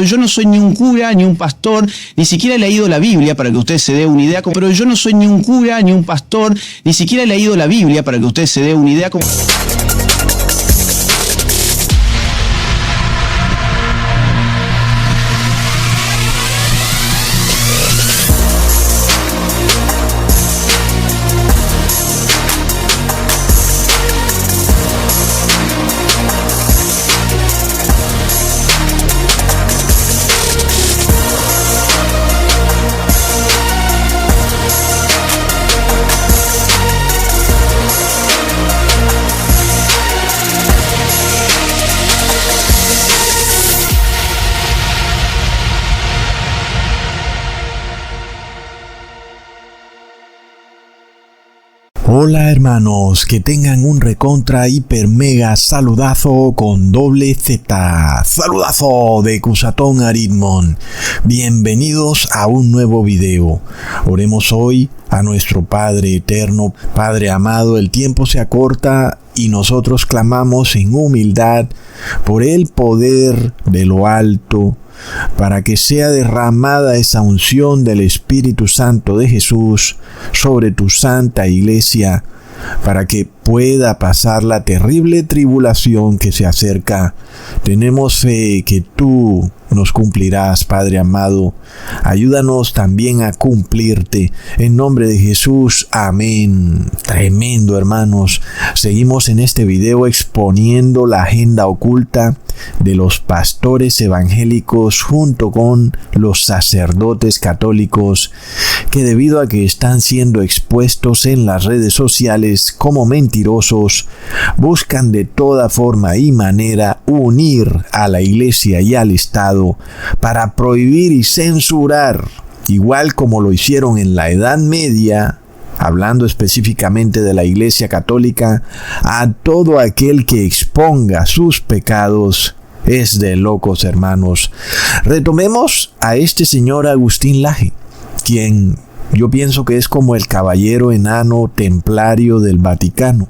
pero yo no soy ni un cura, ni un pastor, ni siquiera he leído la Biblia para que usted se dé una idea. Pero yo no soy ni un cura, ni un pastor, ni siquiera he leído la Biblia para que usted se dé una idea. Hola hermanos, que tengan un recontra hiper mega saludazo con doble Z. Saludazo de Cusatón Aritmon. Bienvenidos a un nuevo video. Oremos hoy a nuestro Padre eterno, Padre amado. El tiempo se acorta y nosotros clamamos en humildad por el poder de lo alto, para que sea derramada esa unción del Espíritu Santo de Jesús sobre tu santa iglesia, para que pueda pasar la terrible tribulación que se acerca. Tenemos fe que tú nos cumplirás, Padre amado. Ayúdanos también a cumplirte. En nombre de Jesús, amén. Tremendo, hermanos. Seguimos en este video exponiendo la agenda oculta de los pastores evangélicos junto con los sacerdotes católicos, que debido a que están siendo expuestos en las redes sociales como mentirosos, buscan de toda forma y manera unir a la iglesia y al Estado para prohibir y censurar, igual como lo hicieron en la Edad Media, hablando específicamente de la Iglesia Católica, a todo aquel que exponga sus pecados. Es de locos, hermanos. Retomemos a este señor Agustín Laje, quien yo pienso que es como el caballero enano templario del Vaticano,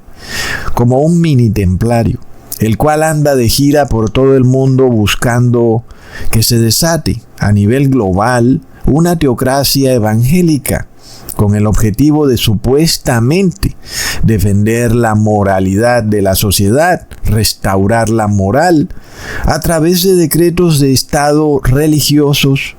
como un mini templario, el cual anda de gira por todo el mundo buscando que se desate a nivel global una teocracia evangélica, con el objetivo de supuestamente defender la moralidad de la sociedad, restaurar la moral a través de decretos de Estado religiosos,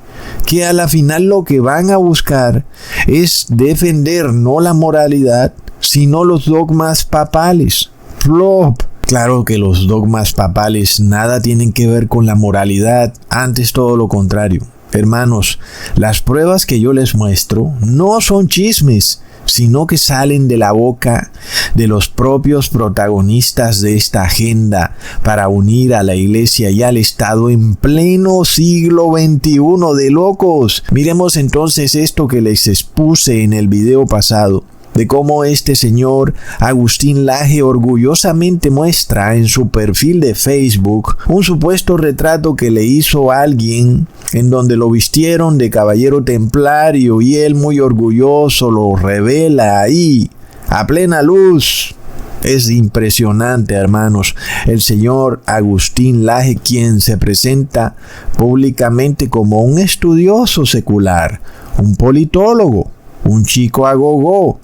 que a la final lo que van a buscar es defender no la moralidad, sino los dogmas papales. Flop. Claro que los dogmas papales nada tienen que ver con la moralidad, antes todo lo contrario. Hermanos, las pruebas que yo les muestro no son chismes, sino que salen de la boca de los propios protagonistas de esta agenda para unir a la iglesia y al Estado en pleno siglo XXI de locos. Miremos entonces esto que les expuse en el video pasado, de cómo este señor Agustín Laje orgullosamente muestra en su perfil de Facebook un supuesto retrato que le hizo alguien en donde lo vistieron de caballero templario, y él muy orgulloso lo revela ahí a plena luz. Es impresionante, hermanos. El señor Agustín Laje, quien se presenta públicamente como un estudioso secular, un politólogo, un chico agogó,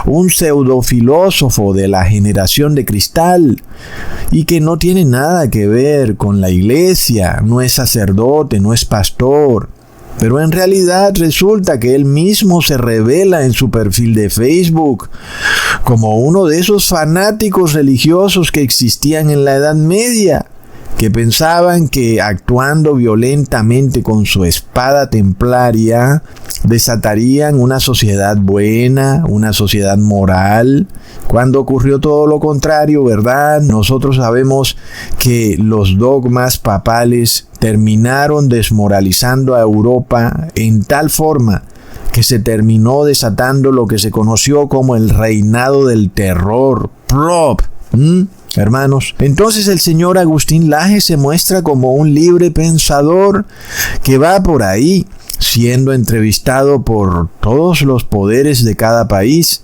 un pseudofilósofo de la generación de cristal, y que no tiene nada que ver con la iglesia, no es sacerdote, no es pastor. Pero en realidad resulta que él mismo se revela en su perfil de Facebook como uno de esos fanáticos religiosos que existían en la Edad Media, que pensaban que actuando violentamente con su espada templaria desatarían una sociedad buena, una sociedad moral, cuando ocurrió todo lo contrario, ¿verdad? Nosotros sabemos que los dogmas papales terminaron desmoralizando a Europa en tal forma que se terminó desatando lo que se conoció como el reinado del terror. ¡Plop! Hermanos, entonces el señor Agustín Laje se muestra como un libre pensador que va por ahí siendo entrevistado por todos los poderes de cada país,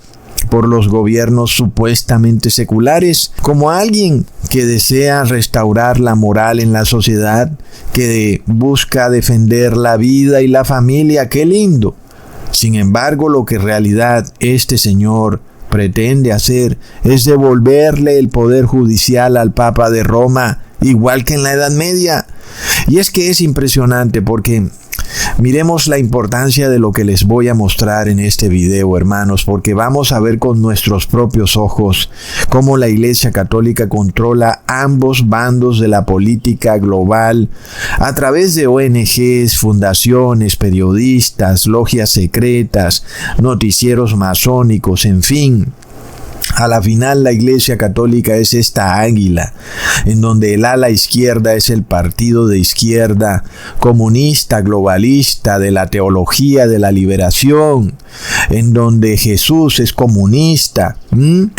por los gobiernos supuestamente seculares, como alguien que desea restaurar la moral en la sociedad, que busca defender la vida y la familia. ¡Qué lindo! Sin embargo, lo que en realidad este señor pretende hacer es devolverle el poder judicial al Papa de Roma, igual que en la Edad Media. Y es que es impresionante porque miremos la importancia de lo que les voy a mostrar en este video, hermanos, porque vamos a ver con nuestros propios ojos cómo la Iglesia Católica controla ambos bandos de la política global a través de ONGs, fundaciones, periodistas, logias secretas, noticieros masónicos, en fin. A la final, la Iglesia Católica es esta águila, en donde el ala izquierda es el partido de izquierda, comunista, globalista, de la teología de la liberación, en donde Jesús es comunista,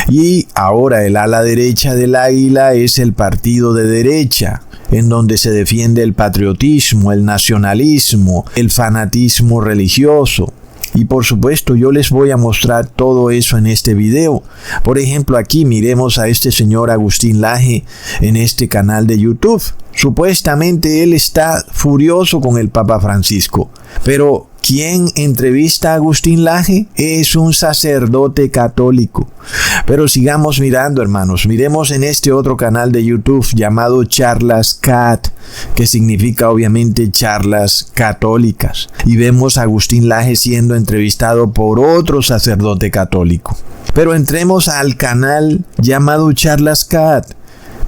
y ahora el ala derecha del águila es el partido de derecha, en donde se defiende el patriotismo, el nacionalismo, el fanatismo religioso. Y por supuesto yo les voy a mostrar todo eso en este video. Por ejemplo, aquí miremos a este señor Agustín Laje en este canal de YouTube. Supuestamente él está furioso con el Papa Francisco. Pero ¿quién entrevista a Agustín Laje? Es un sacerdote católico. Pero sigamos mirando, hermanos. Miremos en este otro canal de YouTube llamado Charlas Cat, que significa obviamente charlas católicas. Y vemos a Agustín Laje siendo entrevistado por otro sacerdote católico. Pero entremos al canal llamado Charlas Cat.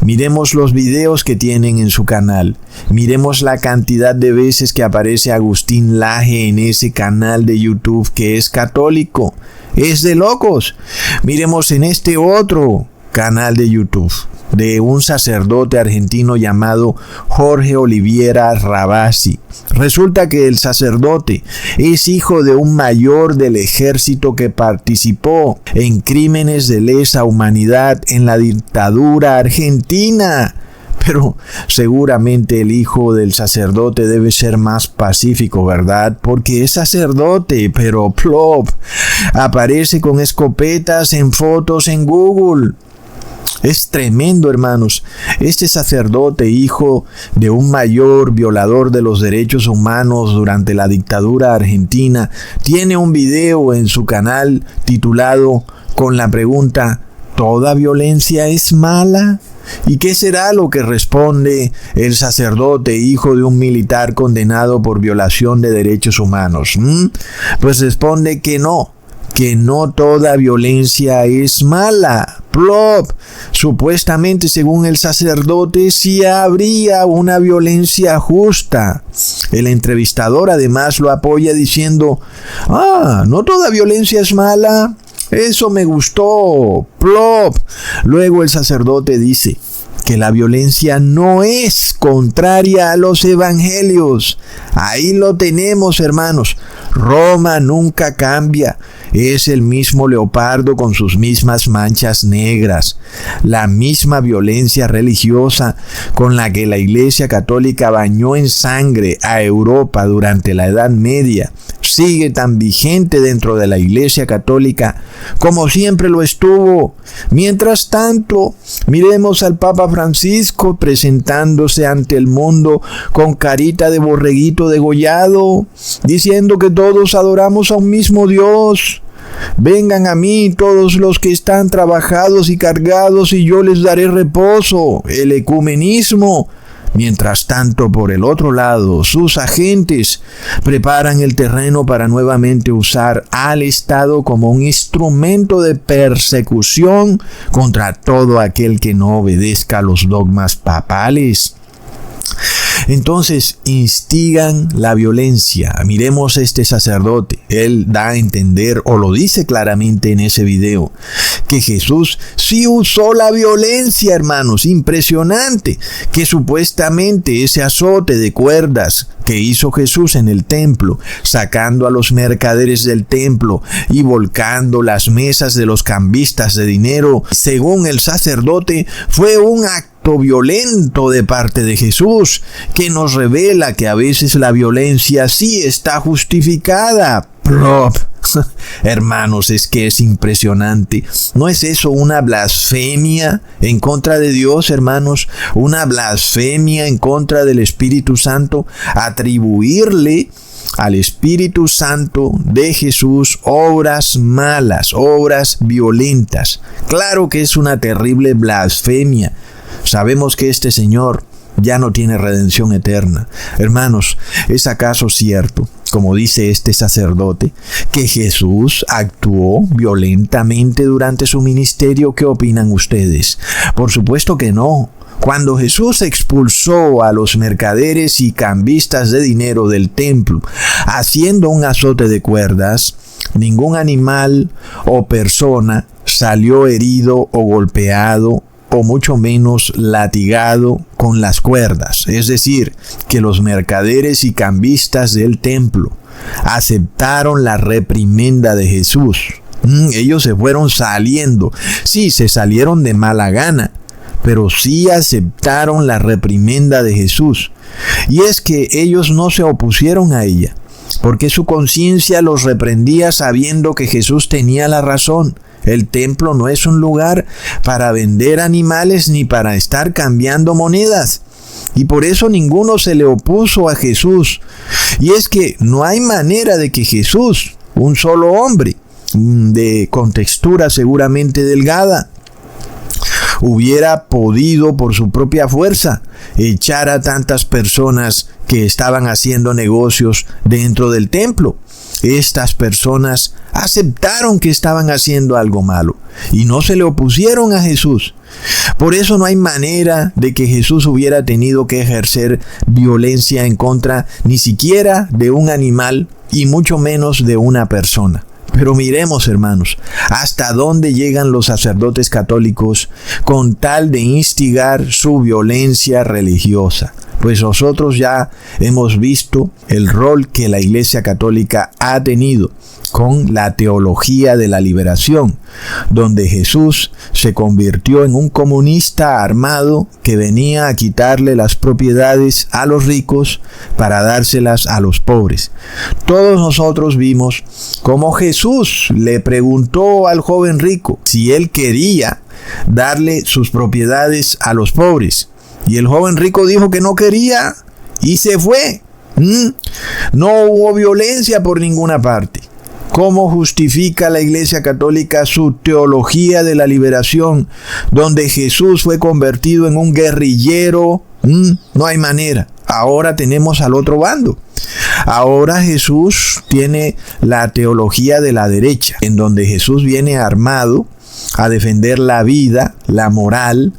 Miremos los videos que tienen en su canal. Miremos la cantidad de veces que aparece Agustín Laje en ese canal de YouTube que es católico. Es de locos. Miremos en este otro canal de YouTube de un sacerdote argentino llamado Jorge Oliviera Rabasi. Resulta que el sacerdote es hijo de un mayor del ejército que participó en crímenes de lesa humanidad en la dictadura argentina. Pero seguramente el hijo del sacerdote debe ser más pacífico, ¿verdad? Porque es sacerdote, pero plop, aparece con escopetas en fotos en Google. Es tremendo, hermanos. Este sacerdote, hijo de un mayor violador de los derechos humanos durante la dictadura argentina, tiene un video en su canal titulado con la pregunta: ¿toda violencia es mala? ¿Y qué será lo que responde el sacerdote, hijo de un militar condenado por violación de derechos humanos? Pues responde que no toda violencia es mala. Plop. Supuestamente, según el sacerdote, sí habría una violencia justa. El entrevistador además lo apoya diciendo: no toda violencia es mala. Eso me gustó. Plop. Luego el sacerdote dice que la violencia no es contraria a los evangelios. Ahí lo tenemos, hermanos. Roma nunca cambia. Es el mismo leopardo con sus mismas manchas negras. La misma violencia religiosa con la que la Iglesia Católica bañó en sangre a Europa durante la Edad Media sigue tan vigente dentro de la Iglesia Católica como siempre lo estuvo. Mientras tanto, miremos al Papa Francisco presentándose ante el mundo con carita de borreguito degollado, diciendo que todos adoramos a un mismo Dios. Vengan a mí todos los que están trabajados y cargados y yo les daré reposo. El ecumenismo. Mientras tanto, por el otro lado, sus agentes preparan el terreno para nuevamente usar al Estado como un instrumento de persecución contra todo aquel que no obedezca a los dogmas papales. Entonces instigan la violencia. Miremos este sacerdote. Él da a entender, o lo dice claramente en ese video, que Jesús sí usó la violencia, hermanos. Impresionante. Que supuestamente ese azote de cuerdas que hizo Jesús en el templo, sacando a los mercaderes del templo y volcando las mesas de los cambistas de dinero, según el sacerdote, fue un acto violento de parte de Jesús, que nos revela que a veces la violencia sí está justificada. Plop. Hermanos, es que es impresionante. ¿No es eso una blasfemia en contra de Dios, hermanos? Una blasfemia en contra del Espíritu Santo. Atribuirle al Espíritu Santo de Jesús obras malas, obras violentas. Claro que es una terrible blasfemia. Sabemos que este Señor ya no tiene redención eterna. Hermanos, ¿es acaso cierto, como dice este sacerdote, que Jesús actuó violentamente durante su ministerio? ¿Qué opinan ustedes? Por supuesto que no. Cuando Jesús expulsó a los mercaderes y cambistas de dinero del templo, haciendo un azote de cuerdas, ningún animal o persona salió herido o golpeado, o mucho menos latigado con las cuerdas. Es decir, que los mercaderes y cambistas del templo aceptaron la reprimenda de Jesús. Ellos se fueron saliendo. Sí, se salieron de mala gana, pero sí aceptaron la reprimenda de Jesús. Y es que ellos no se opusieron a ella, porque su conciencia los reprendía sabiendo que Jesús tenía la razón. El templo no es un lugar para vender animales ni para estar cambiando monedas. Y por eso ninguno se le opuso a Jesús. Y es que no hay manera de que Jesús, un solo hombre, de contextura seguramente delgada, hubiera podido por su propia fuerza echar a tantas personas que estaban haciendo negocios dentro del templo. Estas personas aceptaron que estaban haciendo algo malo y no se le opusieron a Jesús. Por eso no hay manera de que Jesús hubiera tenido que ejercer violencia en contra ni siquiera de un animal y mucho menos de una persona. Pero miremos, hermanos, hasta dónde llegan los sacerdotes católicos con tal de instigar su violencia religiosa. Pues nosotros ya hemos visto el rol que la Iglesia Católica ha tenido con la teología de la liberación, donde Jesús se convirtió en un comunista armado que venía a quitarle las propiedades a los ricos para dárselas a los pobres. Todos nosotros vimos cómo Jesús le preguntó al joven rico si él quería darle sus propiedades a los pobres. Y el joven rico dijo que no quería y se fue. No hubo violencia por ninguna parte. ¿Cómo justifica la Iglesia Católica su teología de la liberación, donde Jesús fue convertido en un guerrillero? No hay manera. Ahora tenemos al otro bando. Ahora Jesús tiene la teología de la derecha, en donde Jesús viene armado a defender la vida, la moral,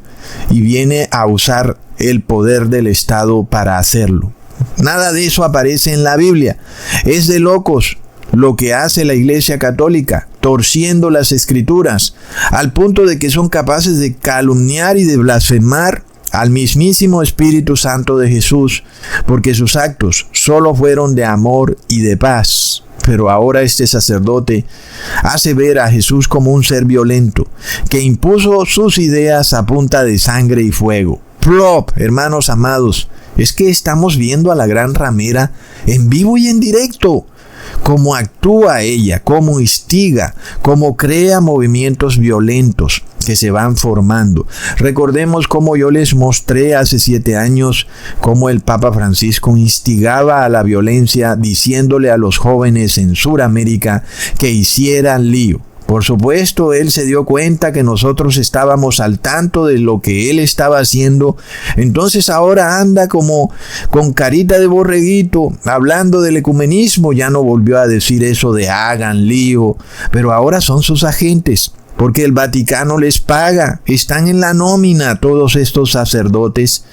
y viene a usar el poder del Estado para hacerlo. Nada de eso aparece en la Biblia. Es de locos lo que hace la Iglesia Católica, torciendo las Escrituras, al punto de que son capaces de calumniar y de blasfemar al mismísimo Espíritu Santo de Jesús, porque sus actos solo fueron de amor y de paz. Pero ahora este sacerdote hace ver a Jesús como un ser violento, que impuso sus ideas a punta de sangre y fuego. ¡Plop! Hermanos amados, es que estamos viendo a la gran ramera en vivo y en directo. Cómo actúa ella, cómo instiga, cómo crea movimientos violentos que se van formando. Recordemos cómo yo les mostré hace 7 años cómo el Papa Francisco instigaba a la violencia diciéndole a los jóvenes en Sudamérica que hicieran lío. Por supuesto, él se dio cuenta que nosotros estábamos al tanto de lo que él estaba haciendo. Entonces ahora anda como con carita de borreguito, hablando del ecumenismo. Ya no volvió a decir eso de hagan lío, pero ahora son sus agentes, porque el Vaticano les paga, están en la nómina todos estos sacerdotes.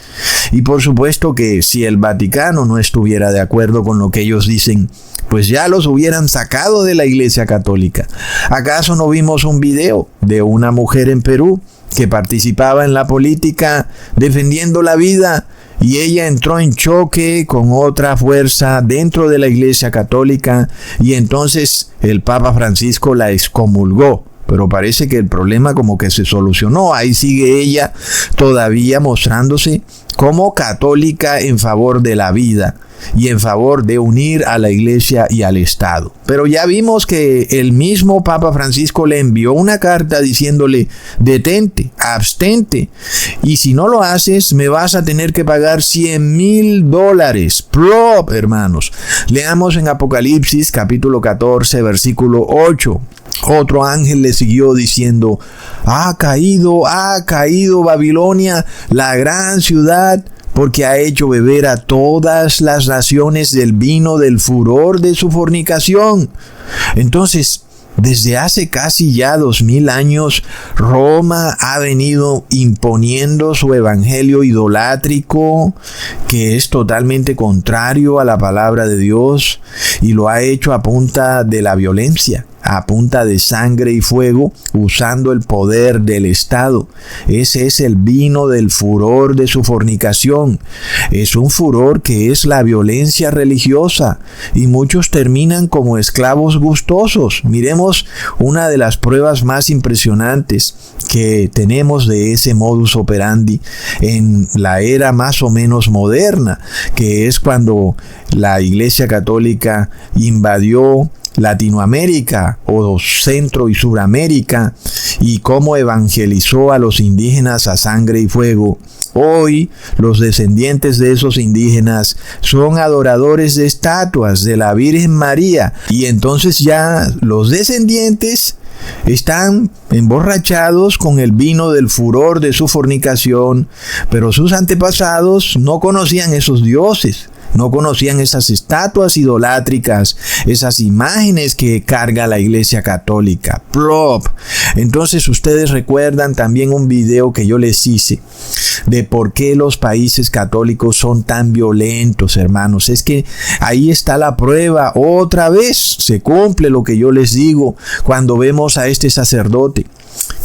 Y por supuesto que si el Vaticano no estuviera de acuerdo con lo que ellos dicen, pues ya los hubieran sacado de la Iglesia Católica. ¿Acaso no vimos un video de una mujer en Perú que participaba en la política defendiendo la vida y ella entró en choque con otra fuerza dentro de la Iglesia Católica y entonces el Papa Francisco la excomulgó? Pero parece que el problema como que se solucionó. Ahí sigue ella todavía mostrándose como católica en favor de la vida y en favor de unir a la iglesia y al Estado. Pero ya vimos que el mismo Papa Francisco le envió una carta diciéndole: detente, abstente, y si no lo haces me vas a tener que pagar $100,000. ¡Plop, hermanos! Leamos en Apocalipsis capítulo 14 versículo 8. Otro ángel le siguió diciendo: ha caído Babilonia, la gran ciudad, porque ha hecho beber a todas las naciones del vino del furor de su fornicación. Entonces, desde hace casi ya 2000 años, Roma ha venido imponiendo su evangelio idolátrico, que es totalmente contrario a la palabra de Dios, y lo ha hecho a punta de la violencia, a punta de sangre y fuego, usando el poder del Estado. Ese es el vino del furor de su fornicación. Es un furor que es la violencia religiosa, y muchos terminan como esclavos gustosos. Miremos una de las pruebas más impresionantes que tenemos de ese modus operandi en la era más o menos moderna, que es cuando la Iglesia Católica invadió Latinoamérica o Centro y Suramérica, y cómo evangelizó a los indígenas a sangre y fuego. Hoy los descendientes de esos indígenas son adoradores de estatuas de la Virgen María, y entonces ya los descendientes están emborrachados con el vino del furor de su fornicación, pero sus antepasados no conocían esos dioses. No conocían esas estatuas idolátricas, esas imágenes que carga la Iglesia Católica. Plop. Entonces ustedes recuerdan también un video que yo les hice de por qué los países católicos son tan violentos, hermanos. Es que ahí está la prueba. Otra vez se cumple lo que yo les digo cuando vemos a este sacerdote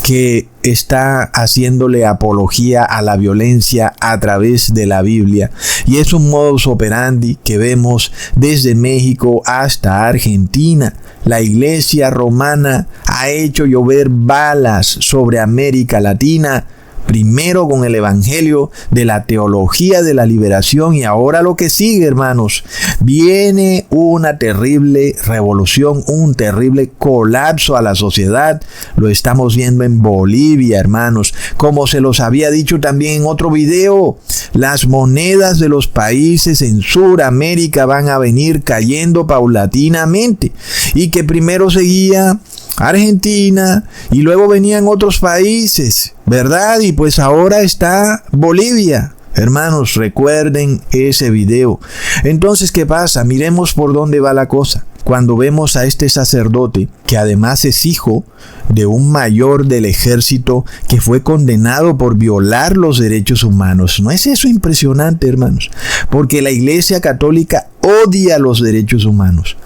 que está haciéndole apología a la violencia a través de la Biblia. Y es un modus operandi que vemos desde México hasta Argentina. La Iglesia romana ha hecho llover balas sobre América Latina, primero con el evangelio de la teología de la liberación, y ahora lo que sigue, hermanos, viene una terrible revolución, un terrible colapso a la sociedad. Lo estamos viendo en Bolivia, hermanos. Como se los había dicho también en otro video, las monedas de los países en Suramérica van a venir cayendo paulatinamente, y que primero seguía Argentina y luego venían otros países, ¿verdad? Y pues ahora está Bolivia. Hermanos, recuerden ese video. Entonces, ¿qué pasa? Miremos por dónde va la cosa. Cuando vemos a este sacerdote, que además es hijo de un mayor del ejército que fue condenado por violar los derechos humanos. ¿No es eso impresionante, hermanos? Porque la Iglesia Católica odia los derechos humanos.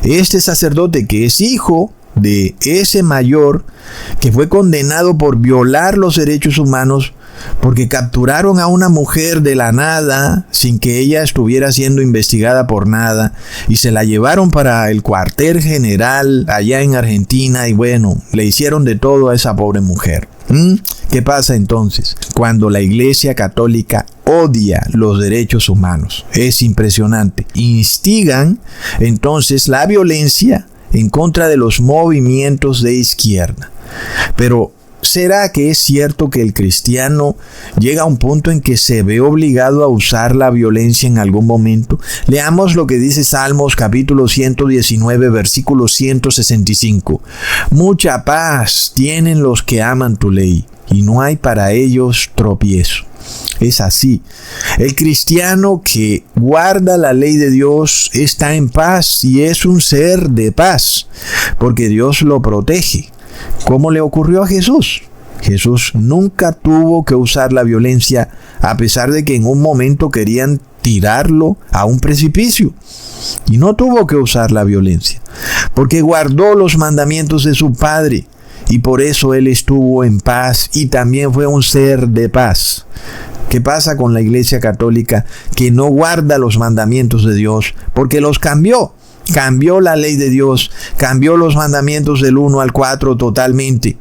Este sacerdote, que es hijo de ese mayor que fue condenado por violar los derechos humanos, porque capturaron a una mujer de la nada sin que ella estuviera siendo investigada por nada, y se la llevaron para el cuartel general allá en Argentina, y bueno, le hicieron de todo a esa pobre mujer. ¿Qué pasa entonces cuando la Iglesia Católica odia los derechos humanos? Es impresionante. Instigan entonces la violencia en contra de los movimientos de izquierda. Pero ¿será que es cierto que el cristiano llega a un punto en que se ve obligado a usar la violencia en algún momento? Leamos lo que dice Salmos capítulo 119, versículo 165. Mucha paz tienen los que aman tu ley, y no hay para ellos tropiezo. Es así. El cristiano que guarda la ley de Dios está en paz, y es un ser de paz, porque Dios lo protege. ¿Cómo le ocurrió a Jesús? Jesús nunca tuvo que usar la violencia, a pesar de que en un momento querían tirarlo a un precipicio. Y no tuvo que usar la violencia, porque guardó los mandamientos de su Padre, y por eso Él estuvo en paz y también fue un ser de paz. ¿Qué pasa con la Iglesia Católica que no guarda los mandamientos de Dios? Porque los cambió. Cambió la ley de Dios, cambió los mandamientos del 1 al 4 totalmente.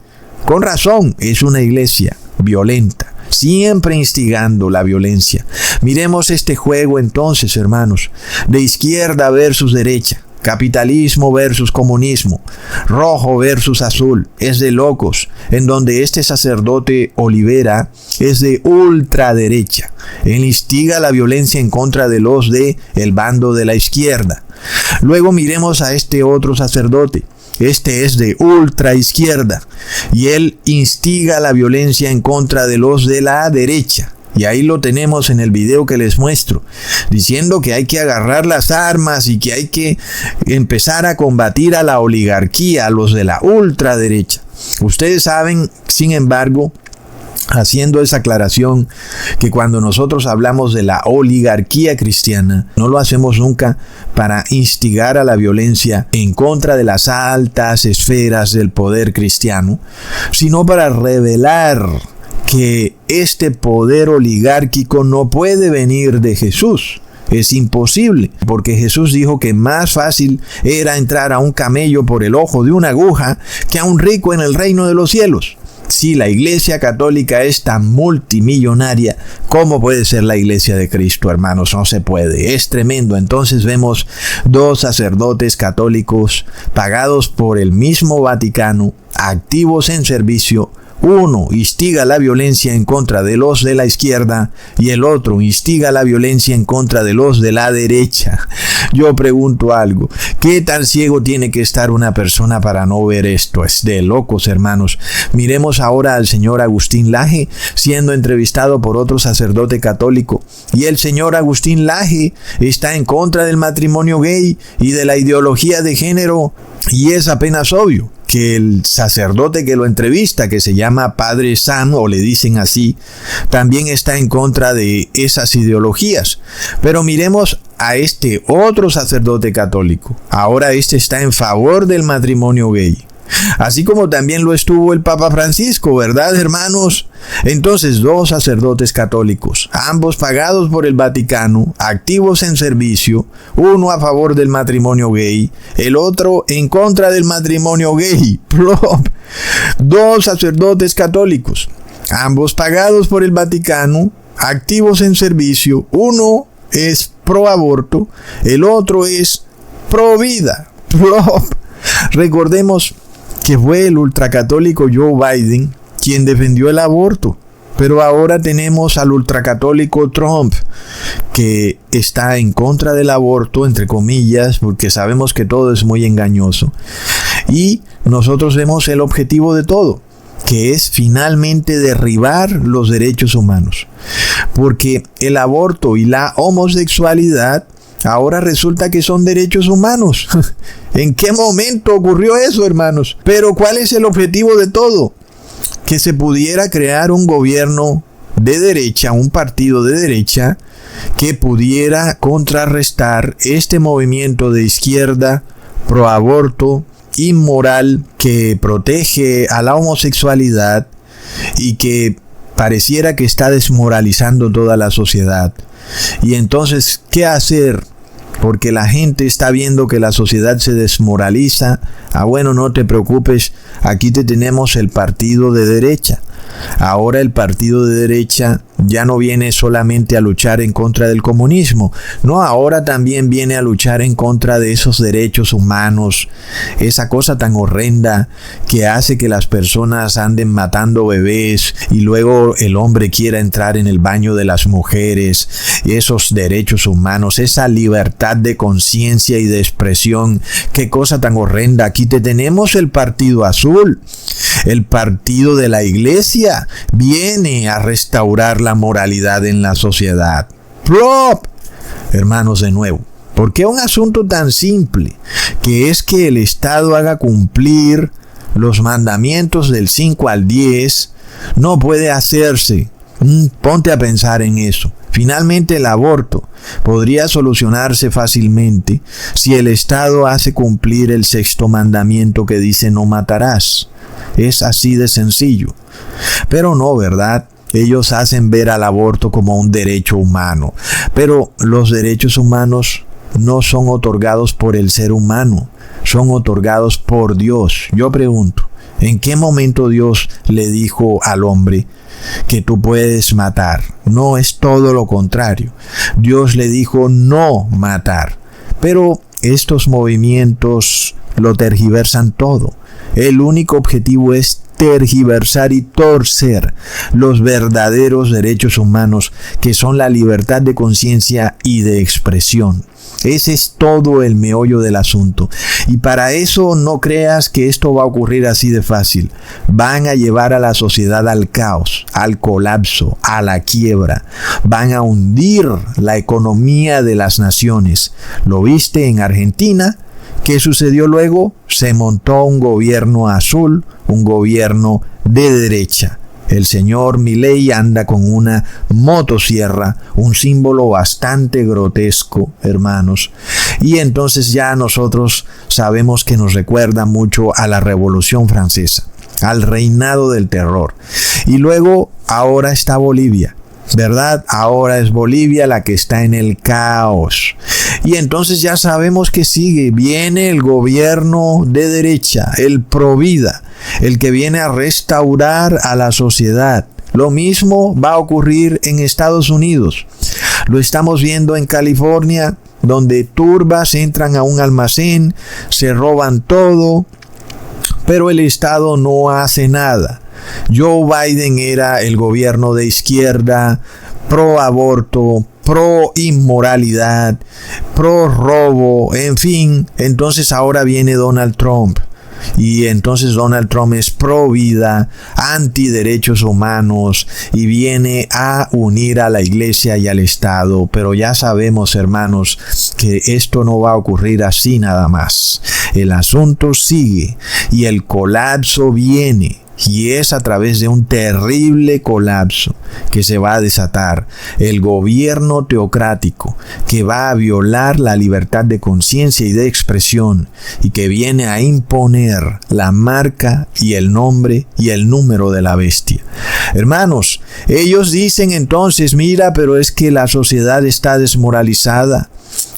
Con razón, es una iglesia violenta, siempre instigando la violencia. Miremos este juego entonces, hermanos, de izquierda versus derecha. Capitalismo versus comunismo, rojo versus azul, es de locos, en donde este sacerdote Olivera es de ultraderecha. Él instiga la violencia en contra de los de el bando de la izquierda. Luego miremos a este otro sacerdote. Este es de ultraizquierda y él instiga la violencia en contra de los de la derecha. Y ahí lo tenemos en el video que les muestro, diciendo que hay que agarrar las armas y que hay que empezar a combatir a la oligarquía, a los de la ultraderecha. Ustedes saben, sin embargo, haciendo esa aclaración, que cuando nosotros hablamos de la oligarquía cristiana, no lo hacemos nunca para instigar a la violencia en contra de las altas esferas del poder cristiano, sino para revelar que este poder oligárquico no puede venir de Jesús. Es imposible, porque Jesús dijo que más fácil era entrar a un camello por el ojo de una aguja que a un rico en el reino de los cielos. Si la Iglesia Católica es tan multimillonaria, ¿cómo puede ser la Iglesia de Cristo, hermanos? No se puede. Es tremendo. Entonces vemos dos sacerdotes católicos pagados por el mismo Vaticano, activos en servicio. Uno instiga la violencia en contra de los de la izquierda y el otro instiga la violencia en contra de los de la derecha. Yo pregunto algo, ¿qué tan ciego tiene que estar una persona para no ver esto? Es de locos, hermanos. Miremos ahora al señor Agustín Laje siendo entrevistado por otro sacerdote católico. Y el señor Agustín Laje está en contra del matrimonio gay y de la ideología de género. Y es apenas obvio que el sacerdote que lo entrevista, que se llama Padre Sam, o le dicen así, también está en contra de esas ideologías. Pero miremos a este otro sacerdote católico. Ahora este está en favor del matrimonio gay. Así como también lo estuvo el Papa Francisco, ¿verdad, hermanos? Entonces, dos sacerdotes católicos, ambos pagados por el Vaticano, activos en servicio, uno a favor del matrimonio gay, el otro en contra del matrimonio gay. Dos sacerdotes católicos, ambos pagados por el Vaticano, activos en servicio, uno es pro aborto, el otro es pro vida. Recordemos que fue el ultracatólico Joe Biden quien defendió el aborto. Pero ahora tenemos al ultracatólico Trump, que está en contra del aborto, entre comillas, porque sabemos que todo es muy engañoso. Y nosotros vemos el objetivo de todo, que es finalmente derribar los derechos humanos. Porque el aborto y la homosexualidad ahora resulta que son derechos humanos. ¿En qué momento ocurrió eso, hermanos? Pero ¿cuál es el objetivo de todo? Que se pudiera crear un gobierno de derecha, un partido de derecha, que pudiera contrarrestar este movimiento de izquierda, pro aborto, inmoral, que protege a la homosexualidad y que pareciera que está desmoralizando toda la sociedad. Y entonces, ¿qué hacer? Porque la gente está viendo que la sociedad se desmoraliza. Bueno, no te preocupes, aquí te tenemos el partido de derecha. Ahora el partido de derecha ya no viene solamente a luchar en contra del comunismo, no, ahora también viene a luchar en contra de esos derechos humanos, esa cosa tan horrenda que hace que las personas anden matando bebés y luego el hombre quiera entrar en el baño de las mujeres, esos derechos humanos, esa libertad de conciencia y de expresión, qué cosa tan horrenda. Aquí te tenemos el partido azul, el partido de la iglesia, viene a restaurar la moralidad en la sociedad. Hermanos, de nuevo, ¿por qué un asunto tan simple, que es que el Estado haga cumplir los mandamientos del 5 al 10, no puede hacerse? Ponte a pensar en eso. Finalmente, el aborto podría solucionarse fácilmente si el Estado hace cumplir el 6º mandamiento que dice no matarás. Es así de sencillo. Pero no, ¿verdad? Ellos hacen ver al aborto como un derecho humano. Pero los derechos humanos no son otorgados por el ser humano, son otorgados por Dios. Yo pregunto, ¿En qué momento Dios le dijo al hombre que tú puedes matar? No, es todo lo contrario. Dios le dijo no matar. Pero estos movimientos lo tergiversan todo. El único objetivo es tergiversar y torcer los verdaderos derechos humanos, que son la libertad de conciencia y de expresión. Ese es todo el meollo del asunto. Y para eso no creas que esto va a ocurrir así de fácil. Van a llevar a la sociedad al caos, al colapso, a la quiebra. Van a hundir la economía de las naciones. ¿Lo viste en Argentina? ¿Qué sucedió luego? Se montó un gobierno azul, un gobierno de derecha. El señor Milei anda con una motosierra, un símbolo bastante grotesco, hermanos. Y entonces ya nosotros sabemos que nos recuerda mucho a la Revolución Francesa, al reinado del terror. Y luego, ahora está Bolivia, ¿verdad? Ahora es Bolivia la que está en el caos. Y entonces ya sabemos que sigue. Viene el gobierno de derecha, el Provida, el que viene a restaurar a la sociedad. Lo mismo va a ocurrir en Estados Unidos. Lo estamos viendo en California, donde turbas entran a un almacén, se roban todo, pero el Estado no hace nada. Joe Biden era el gobierno de izquierda, pro aborto, pro inmoralidad, pro robo, en fin. Entonces ahora viene Donald Trump. Y entonces Donald Trump es pro vida, anti derechos humanos, y viene a unir a la iglesia y al Estado. Pero ya sabemos, hermanos, que esto no va a ocurrir así nada más. El asunto sigue y el colapso viene. Y es a través de un terrible colapso que se va a desatar el gobierno teocrático, que va a violar la libertad de conciencia y de expresión, y que viene a imponer la marca y el nombre y el número de la bestia. Hermanos, ellos dicen entonces, mira, pero es que la sociedad está desmoralizada.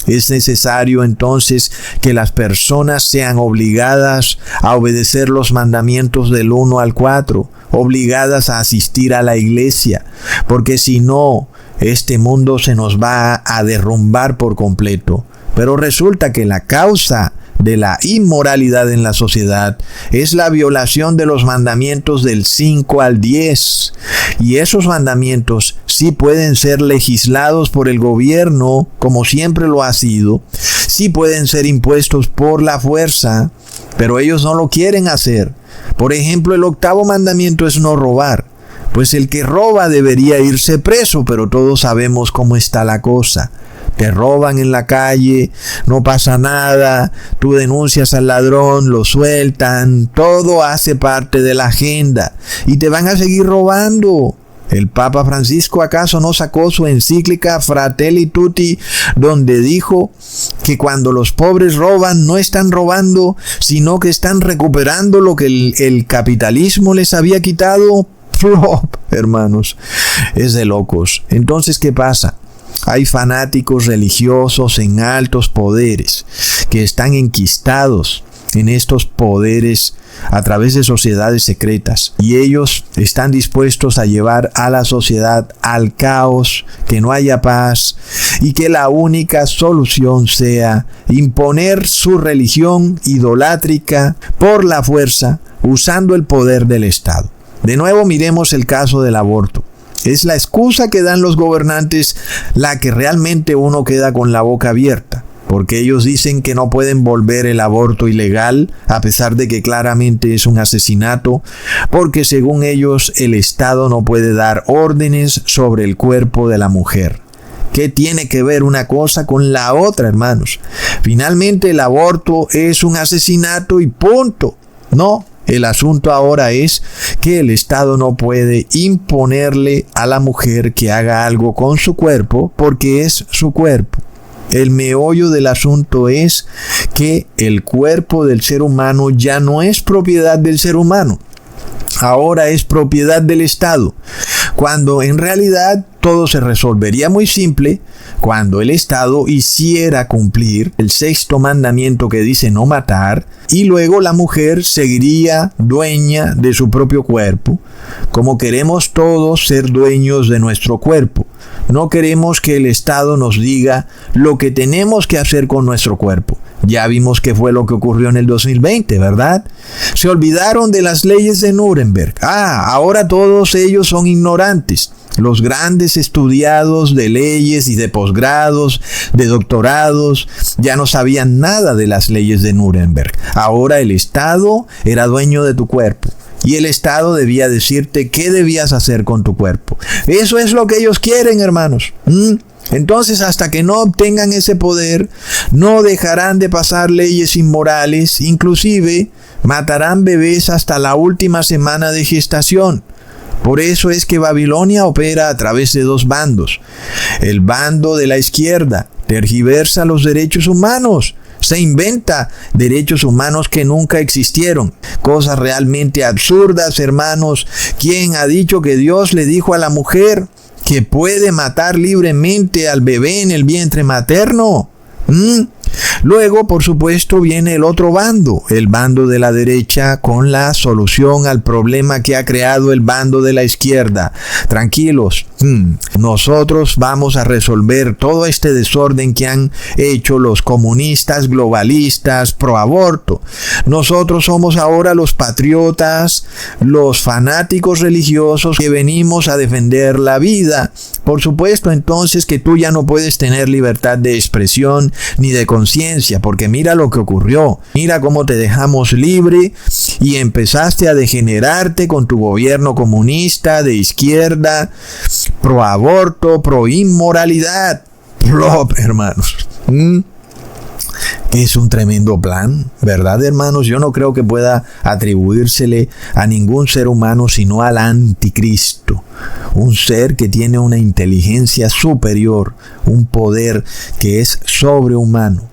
Es necesario entonces que las personas sean obligadas a obedecer los mandamientos del 1 al 4, obligadas a asistir a la iglesia, porque si no, este mundo se nos va a derrumbar por completo. Pero resulta que la causa de la inmoralidad en la sociedad es la violación de los mandamientos del 5 al 10. Y esos mandamientos sí pueden ser legislados por el gobierno, como siempre lo ha sido. Sí pueden ser impuestos por la fuerza, pero ellos no lo quieren hacer. Por ejemplo, el 8º mandamiento es no robar. Pues el que roba debería irse preso, pero todos sabemos cómo está la cosa. Te roban en la calle, no pasa nada, tú denuncias al ladrón, lo sueltan, todo hace parte de la agenda y te van a seguir robando. ¿El Papa Francisco acaso no sacó su encíclica Fratelli Tutti, donde dijo que cuando los pobres roban no están robando, sino que están recuperando lo que el capitalismo les había quitado? Hermanos, es de locos. Entonces, ¿qué pasa? Hay fanáticos religiosos en altos poderes que están enquistados en estos poderes a través de sociedades secretas, y ellos están dispuestos a llevar a la sociedad al caos, que no haya paz y que la única solución sea imponer su religión idolátrica por la fuerza, usando el poder del Estado. De nuevo miremos el caso del aborto. Es la excusa que dan los gobernantes la que realmente uno queda con la boca abierta, porque ellos dicen que no pueden volver el aborto ilegal, a pesar de que claramente es un asesinato, porque según ellos el Estado no puede dar órdenes sobre el cuerpo de la mujer. ¿Qué tiene que ver una cosa con la otra, hermanos? Finalmente el aborto es un asesinato y punto. No. El asunto ahora es que el Estado no puede imponerle a la mujer que haga algo con su cuerpo, porque es su cuerpo. El meollo del asunto es que el cuerpo del ser humano ya no es propiedad del ser humano. Ahora es propiedad del Estado, cuando en realidad todo se resolvería muy simple cuando el Estado hiciera cumplir el 6º mandamiento que dice no matar, y luego la mujer seguiría dueña de su propio cuerpo, como queremos todos ser dueños de nuestro cuerpo. No queremos que el Estado nos diga lo que tenemos que hacer con nuestro cuerpo. Ya vimos qué fue lo que ocurrió en el 2020, ¿verdad? Se olvidaron de las leyes de Nuremberg. Ahora todos ellos son ignorantes. Los grandes estudiados de leyes y de posgrados, de doctorados, ya no sabían nada de las leyes de Nuremberg. Ahora el Estado era dueño de tu cuerpo. Y el Estado debía decirte qué debías hacer con tu cuerpo. Eso es lo que ellos quieren, hermanos. Entonces, hasta que no obtengan ese poder, no dejarán de pasar leyes inmorales, inclusive matarán bebés hasta la última semana de gestación. Por eso es que Babilonia opera a través de 2 bandos. El bando de la izquierda tergiversa los derechos humanos. Se inventa derechos humanos que nunca existieron. Cosas realmente absurdas, hermanos. ¿Quién ha dicho que Dios le dijo a la mujer que puede matar libremente al bebé en el vientre materno? Luego, por supuesto, viene el otro bando, el bando de la derecha, con la solución al problema que ha creado el bando de la izquierda. Tranquilos, nosotros vamos a resolver todo este desorden que han hecho los comunistas, globalistas, pro aborto. Nosotros somos ahora los patriotas, los fanáticos religiosos que venimos a defender la vida. Por supuesto, entonces, que tú ya no puedes tener libertad de expresión ni de conciencia, porque mira lo que ocurrió. Mira cómo te dejamos libre y empezaste a degenerarte con tu gobierno comunista de izquierda, pro aborto, pro inmoralidad. Hermanos. Es un tremendo plan, ¿verdad, hermanos? Yo no creo que pueda atribuírsele a ningún ser humano sino al anticristo. Un ser que tiene una inteligencia superior, un poder que es sobrehumano.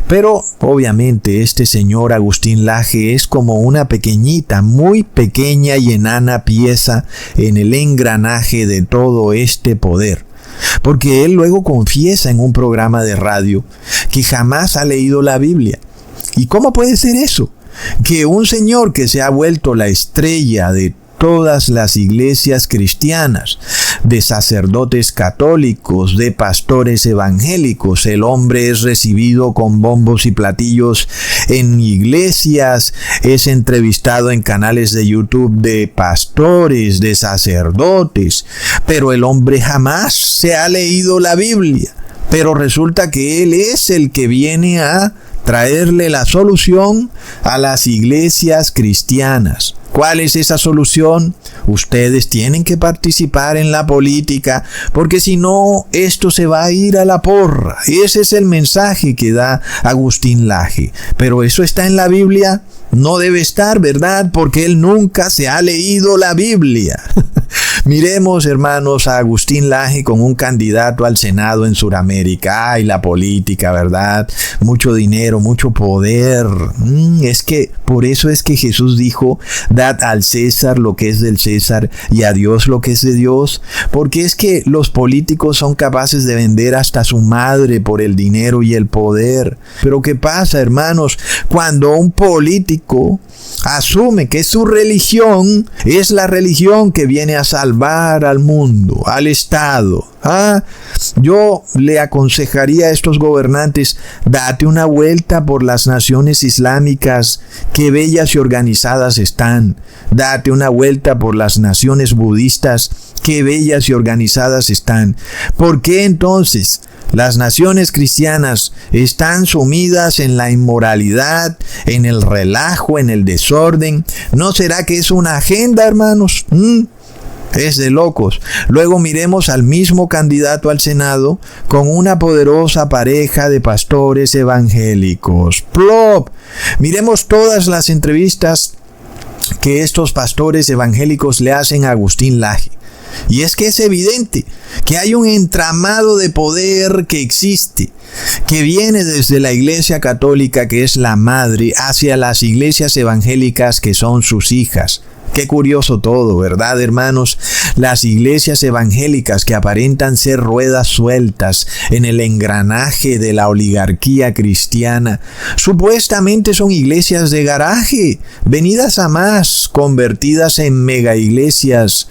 Pero obviamente este señor Agustín Laje es como una pequeñita, muy pequeña y enana pieza en el engranaje de todo este poder. Porque él luego confiesa en un programa de radio que jamás ha leído la Biblia. ¿Y cómo puede ser eso? Que un señor que se ha vuelto la estrella de todas las iglesias cristianas, de sacerdotes católicos, de pastores evangélicos, el hombre es recibido con bombos y platillos en iglesias, es entrevistado en canales de YouTube de pastores, de sacerdotes, pero el hombre jamás se ha leído la Biblia. Pero resulta que él es el que viene a traerle la solución a las iglesias cristianas. ¿Cuál es esa solución? Ustedes tienen que participar en la política, porque si no, esto se va a ir a la porra. Ese es el mensaje que da Agustín Laje. Pero eso está en la Biblia. No debe estar, ¿verdad? Porque él nunca se ha leído la Biblia. Miremos, hermanos, a Agustín Laje con un candidato al Senado en Sudamérica. Ay, la política, ¿verdad? Mucho dinero, mucho poder. Es que por eso es que Jesús dijo, dad al César lo que es del César y a Dios lo que es de Dios. Porque es que los políticos son capaces de vender hasta su madre por el dinero y el poder. Pero ¿qué pasa, hermanos? Cuando un político asume que su religión es la religión que viene a salvar al mundo, al Estado. Yo le aconsejaría a estos gobernantes, date una vuelta por las naciones islámicas, qué bellas y organizadas están. Date una vuelta por las naciones budistas, qué bellas y organizadas están. ¿Por qué entonces las naciones cristianas están sumidas en la inmoralidad, en el relajo, en el desorden? ¿No será que es una agenda, hermanos? Es de locos. Luego miremos al mismo candidato al Senado con una poderosa pareja de pastores evangélicos. ¡Plop! Miremos todas las entrevistas que estos pastores evangélicos le hacen a Agustín Laje. Y es que es evidente que hay un entramado de poder que existe, que viene desde la Iglesia Católica, que es la madre, hacia las iglesias evangélicas, que son sus hijas. Qué curioso todo, ¿verdad, hermanos? Las iglesias evangélicas que aparentan ser ruedas sueltas en el engranaje de la oligarquía cristiana, supuestamente son iglesias de garaje, venidas a más, convertidas en mega iglesias.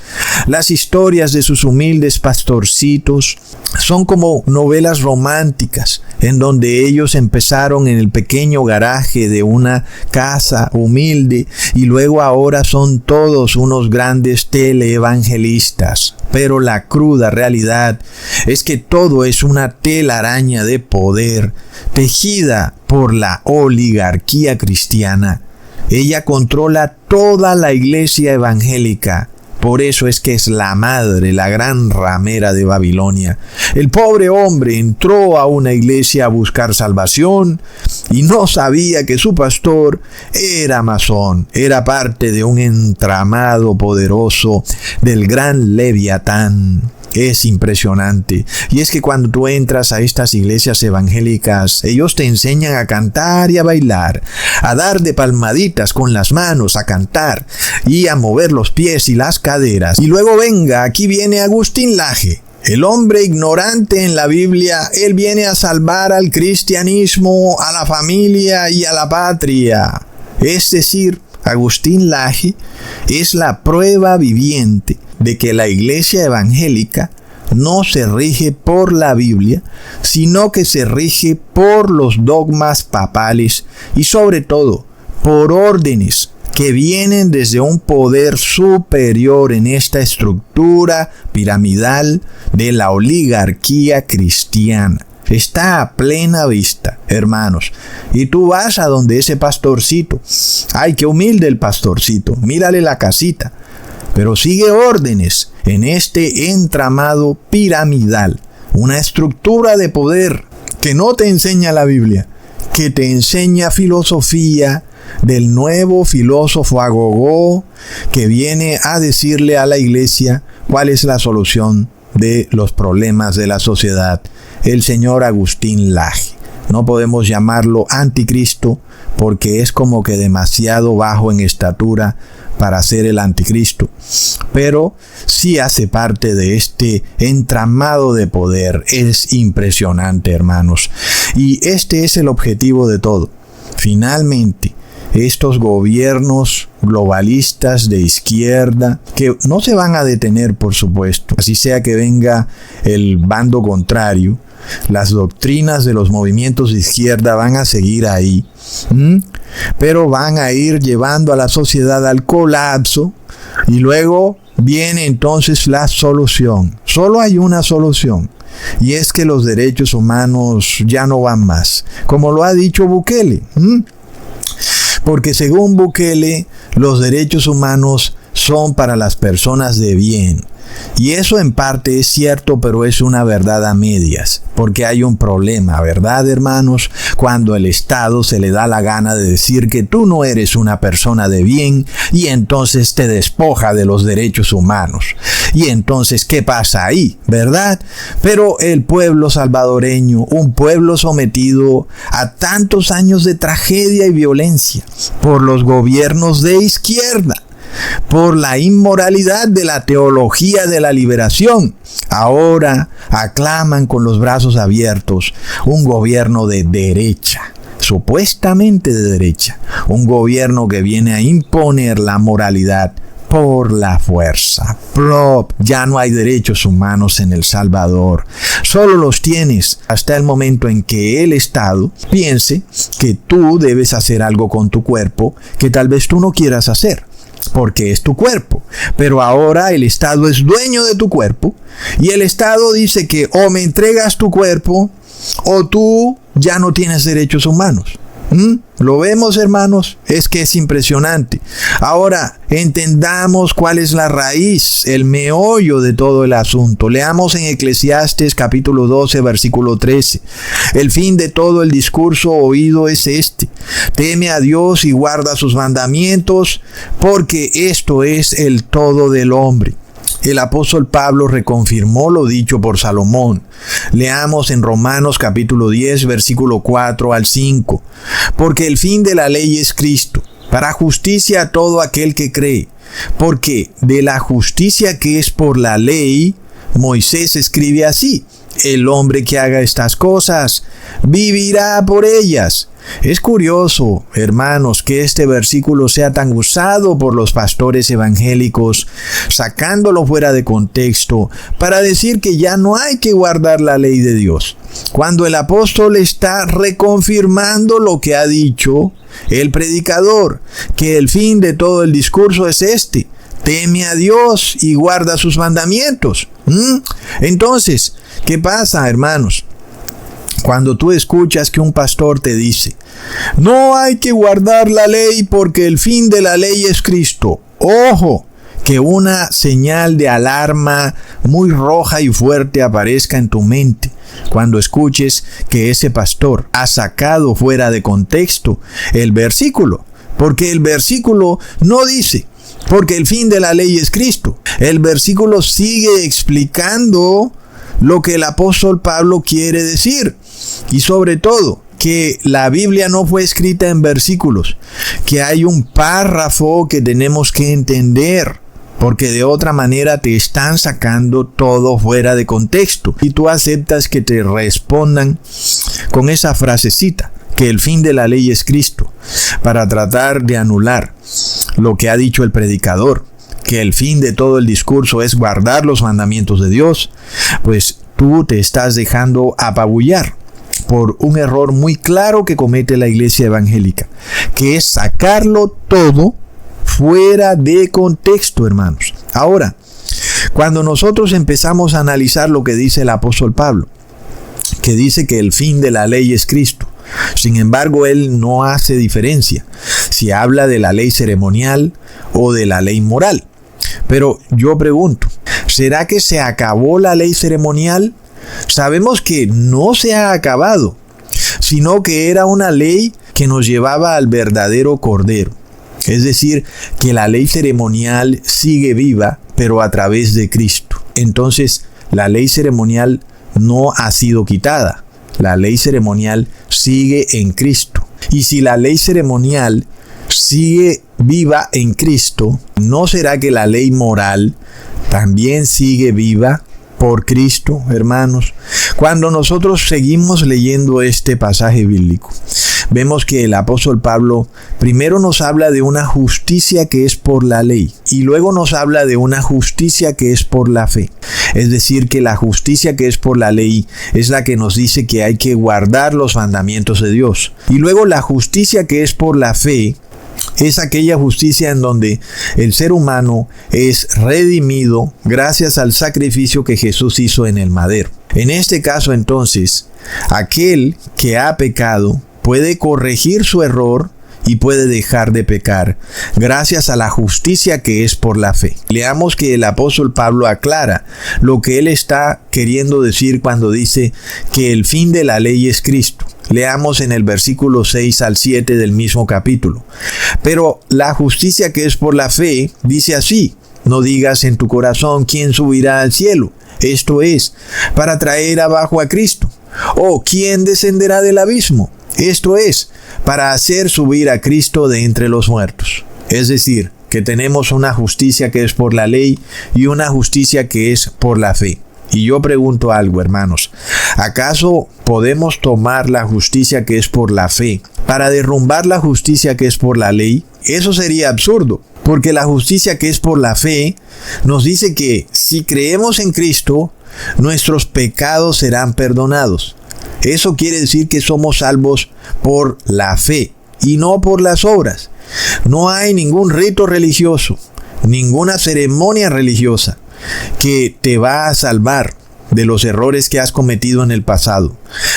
Las historias de sus humildes pastorcitos son como novelas románticas, en donde ellos empezaron en el pequeño garaje de una casa humilde y luego ahora son todos unos grandes teleevangelistas. Pero la cruda realidad es que todo es una telaraña de poder tejida por la oligarquía cristiana. Ella controla toda la iglesia evangélica. Por eso es que es la madre, la gran ramera de Babilonia. El pobre hombre entró a una iglesia a buscar salvación y no sabía que su pastor era masón, era parte de un entramado poderoso del gran Leviatán. Es impresionante. Y es que cuando tú entras a estas iglesias evangélicas, ellos te enseñan a cantar y a bailar, a dar de palmaditas con las manos, a cantar y a mover los pies y las caderas. Y luego aquí viene Agustín Laje, el hombre ignorante en la Biblia. Él viene a salvar al cristianismo, a la familia y a la patria. Es decir, Agustín Laje es la prueba viviente de que la iglesia evangélica no se rige por la Biblia, sino que se rige por los dogmas papales y sobre todo por órdenes que vienen desde un poder superior en esta estructura piramidal de la oligarquía cristiana. Está a plena vista, hermanos. Y tú vas a donde ese pastorcito. Ay, qué humilde el pastorcito. Mírale la casita. Pero sigue órdenes en este entramado piramidal. Una estructura de poder que no te enseña la Biblia, que te enseña filosofía del nuevo filósofo agogó que viene a decirle a la iglesia cuál es la solución de los problemas de la sociedad. El señor Agustín Laje. No podemos llamarlo anticristo porque es como que demasiado bajo en estatura para ser el anticristo, pero sí hace parte de este entramado de poder. Es impresionante, hermanos, y este es el objetivo de todo. Finalmente, estos gobiernos globalistas de izquierda, que no se van a detener, por supuesto, así sea que venga el bando contrario, las doctrinas de los movimientos de izquierda van a seguir ahí, pero van a ir llevando a la sociedad al colapso y luego viene entonces la solución. Solo hay una solución y es que los derechos humanos ya no van más, como lo ha dicho Bukele. Porque según Bukele, los derechos humanos son para las personas de bien. Y eso en parte es cierto, pero es una verdad a medias, porque hay un problema, ¿verdad, hermanos? Cuando el Estado se le da la gana de decir que tú no eres una persona de bien y entonces te despoja de los derechos humanos. Y entonces, ¿qué pasa ahí, verdad? Pero el pueblo salvadoreño, un pueblo sometido a tantos años de tragedia y violencia por los gobiernos de izquierda, por la inmoralidad de la teología de la liberación, ahora aclaman con los brazos abiertos un gobierno de derecha, supuestamente de derecha, un gobierno que viene a imponer la moralidad por la fuerza. Ya no hay derechos humanos en El Salvador. Solo los tienes hasta el momento en que el Estado piense que tú debes hacer algo con tu cuerpo que tal vez tú no quieras hacer, porque es tu cuerpo. Pero ahora el Estado es dueño de tu cuerpo y el Estado dice que o me entregas tu cuerpo o tú ya no tienes derechos humanos. ¿Lo vemos, hermanos? Es que es impresionante. Ahora, entendamos cuál es la raíz, el meollo de todo el asunto. Leamos en Eclesiastes capítulo 12, versículo 13. El fin de todo el discurso oído es este: teme a Dios y guarda sus mandamientos, porque esto es el todo del hombre. El apóstol Pablo reconfirmó lo dicho por Salomón. Leamos en Romanos capítulo 10, versículo 4 al 5. Porque el fin de la ley es Cristo, para justicia a todo aquel que cree, porque de la justicia que es por la ley, Moisés escribe así: el hombre que haga estas cosas vivirá por ellas. Es curioso, hermanos, que este versículo sea tan usado por los pastores evangélicos, sacándolo fuera de contexto, para decir que ya no hay que guardar la ley de Dios, cuando el apóstol está reconfirmando lo que ha dicho el predicador, que el fin de todo el discurso es este: teme a Dios y guarda sus mandamientos. Entonces, ¿qué pasa, hermanos? Cuando tú escuchas que un pastor te dice: no hay que guardar la ley porque el fin de la ley es Cristo. Ojo, que una señal de alarma muy roja y fuerte aparezca en tu mente cuando escuches que ese pastor ha sacado fuera de contexto el versículo, porque el versículo no dice porque el fin de la ley es Cristo. El versículo sigue explicando lo que el apóstol Pablo quiere decir, y sobre todo que la Biblia no fue escrita en versículos, que hay un párrafo que tenemos que entender, porque de otra manera te están sacando todo fuera de contexto y tú aceptas que te respondan con esa frasecita, que el fin de la ley es Cristo, para tratar de anular lo que ha dicho el predicador, que el fin de todo el discurso es guardar los mandamientos de Dios. Pues tú te estás dejando apabullar por un error muy claro que comete la iglesia evangélica, que es sacarlo todo fuera de contexto, hermanos. Ahora, cuando nosotros empezamos a analizar lo que dice el apóstol Pablo, que dice que el fin de la ley es Cristo, sin embargo, él no hace diferencia si habla de la ley ceremonial o de la ley moral. Pero yo pregunto, ¿será que se acabó la ley ceremonial? Sabemos que no se ha acabado, sino que era una ley que nos llevaba al verdadero Cordero. Es decir, que la ley ceremonial sigue viva, pero a través de Cristo. Entonces, la ley ceremonial no ha sido quitada. La ley ceremonial sigue en Cristo. Y si la ley ceremonial sigue viva en Cristo, ¿no será que la ley moral también sigue viva por Cristo, hermanos? Cuando nosotros seguimos leyendo este pasaje bíblico, vemos que el apóstol Pablo primero nos habla de una justicia que es por la ley y luego nos habla de una justicia que es por la fe. Es decir, que la justicia que es por la ley es la que nos dice que hay que guardar los mandamientos de Dios. Y luego la justicia que es por la fe es aquella justicia en donde el ser humano es redimido gracias al sacrificio que Jesús hizo en el madero. En este caso, entonces, aquel que ha pecado puede corregir su error y puede dejar de pecar gracias a la justicia que es por la fe. Leamos que el apóstol Pablo aclara lo que él está queriendo decir cuando dice que el fin de la ley es Cristo. Leamos en el versículo 6 al 7 del mismo capítulo. Pero la justicia que es por la fe dice así: no digas en tu corazón quién subirá al cielo, esto es, para traer abajo a Cristo, o quién descenderá del abismo, esto es, para hacer subir a Cristo de entre los muertos. Es decir, que tenemos una justicia que es por la ley y una justicia que es por la fe. Y yo pregunto algo, hermanos, ¿acaso podemos tomar la justicia que es por la fe para derrumbar la justicia que es por la ley? Eso sería absurdo, porque la justicia que es por la fe nos dice que si creemos en Cristo, nuestros pecados serán perdonados. Eso quiere decir que somos salvos por la fe y no por las obras. No hay ningún rito religioso, ninguna ceremonia religiosa que te va a salvar de los errores que has cometido en el pasado,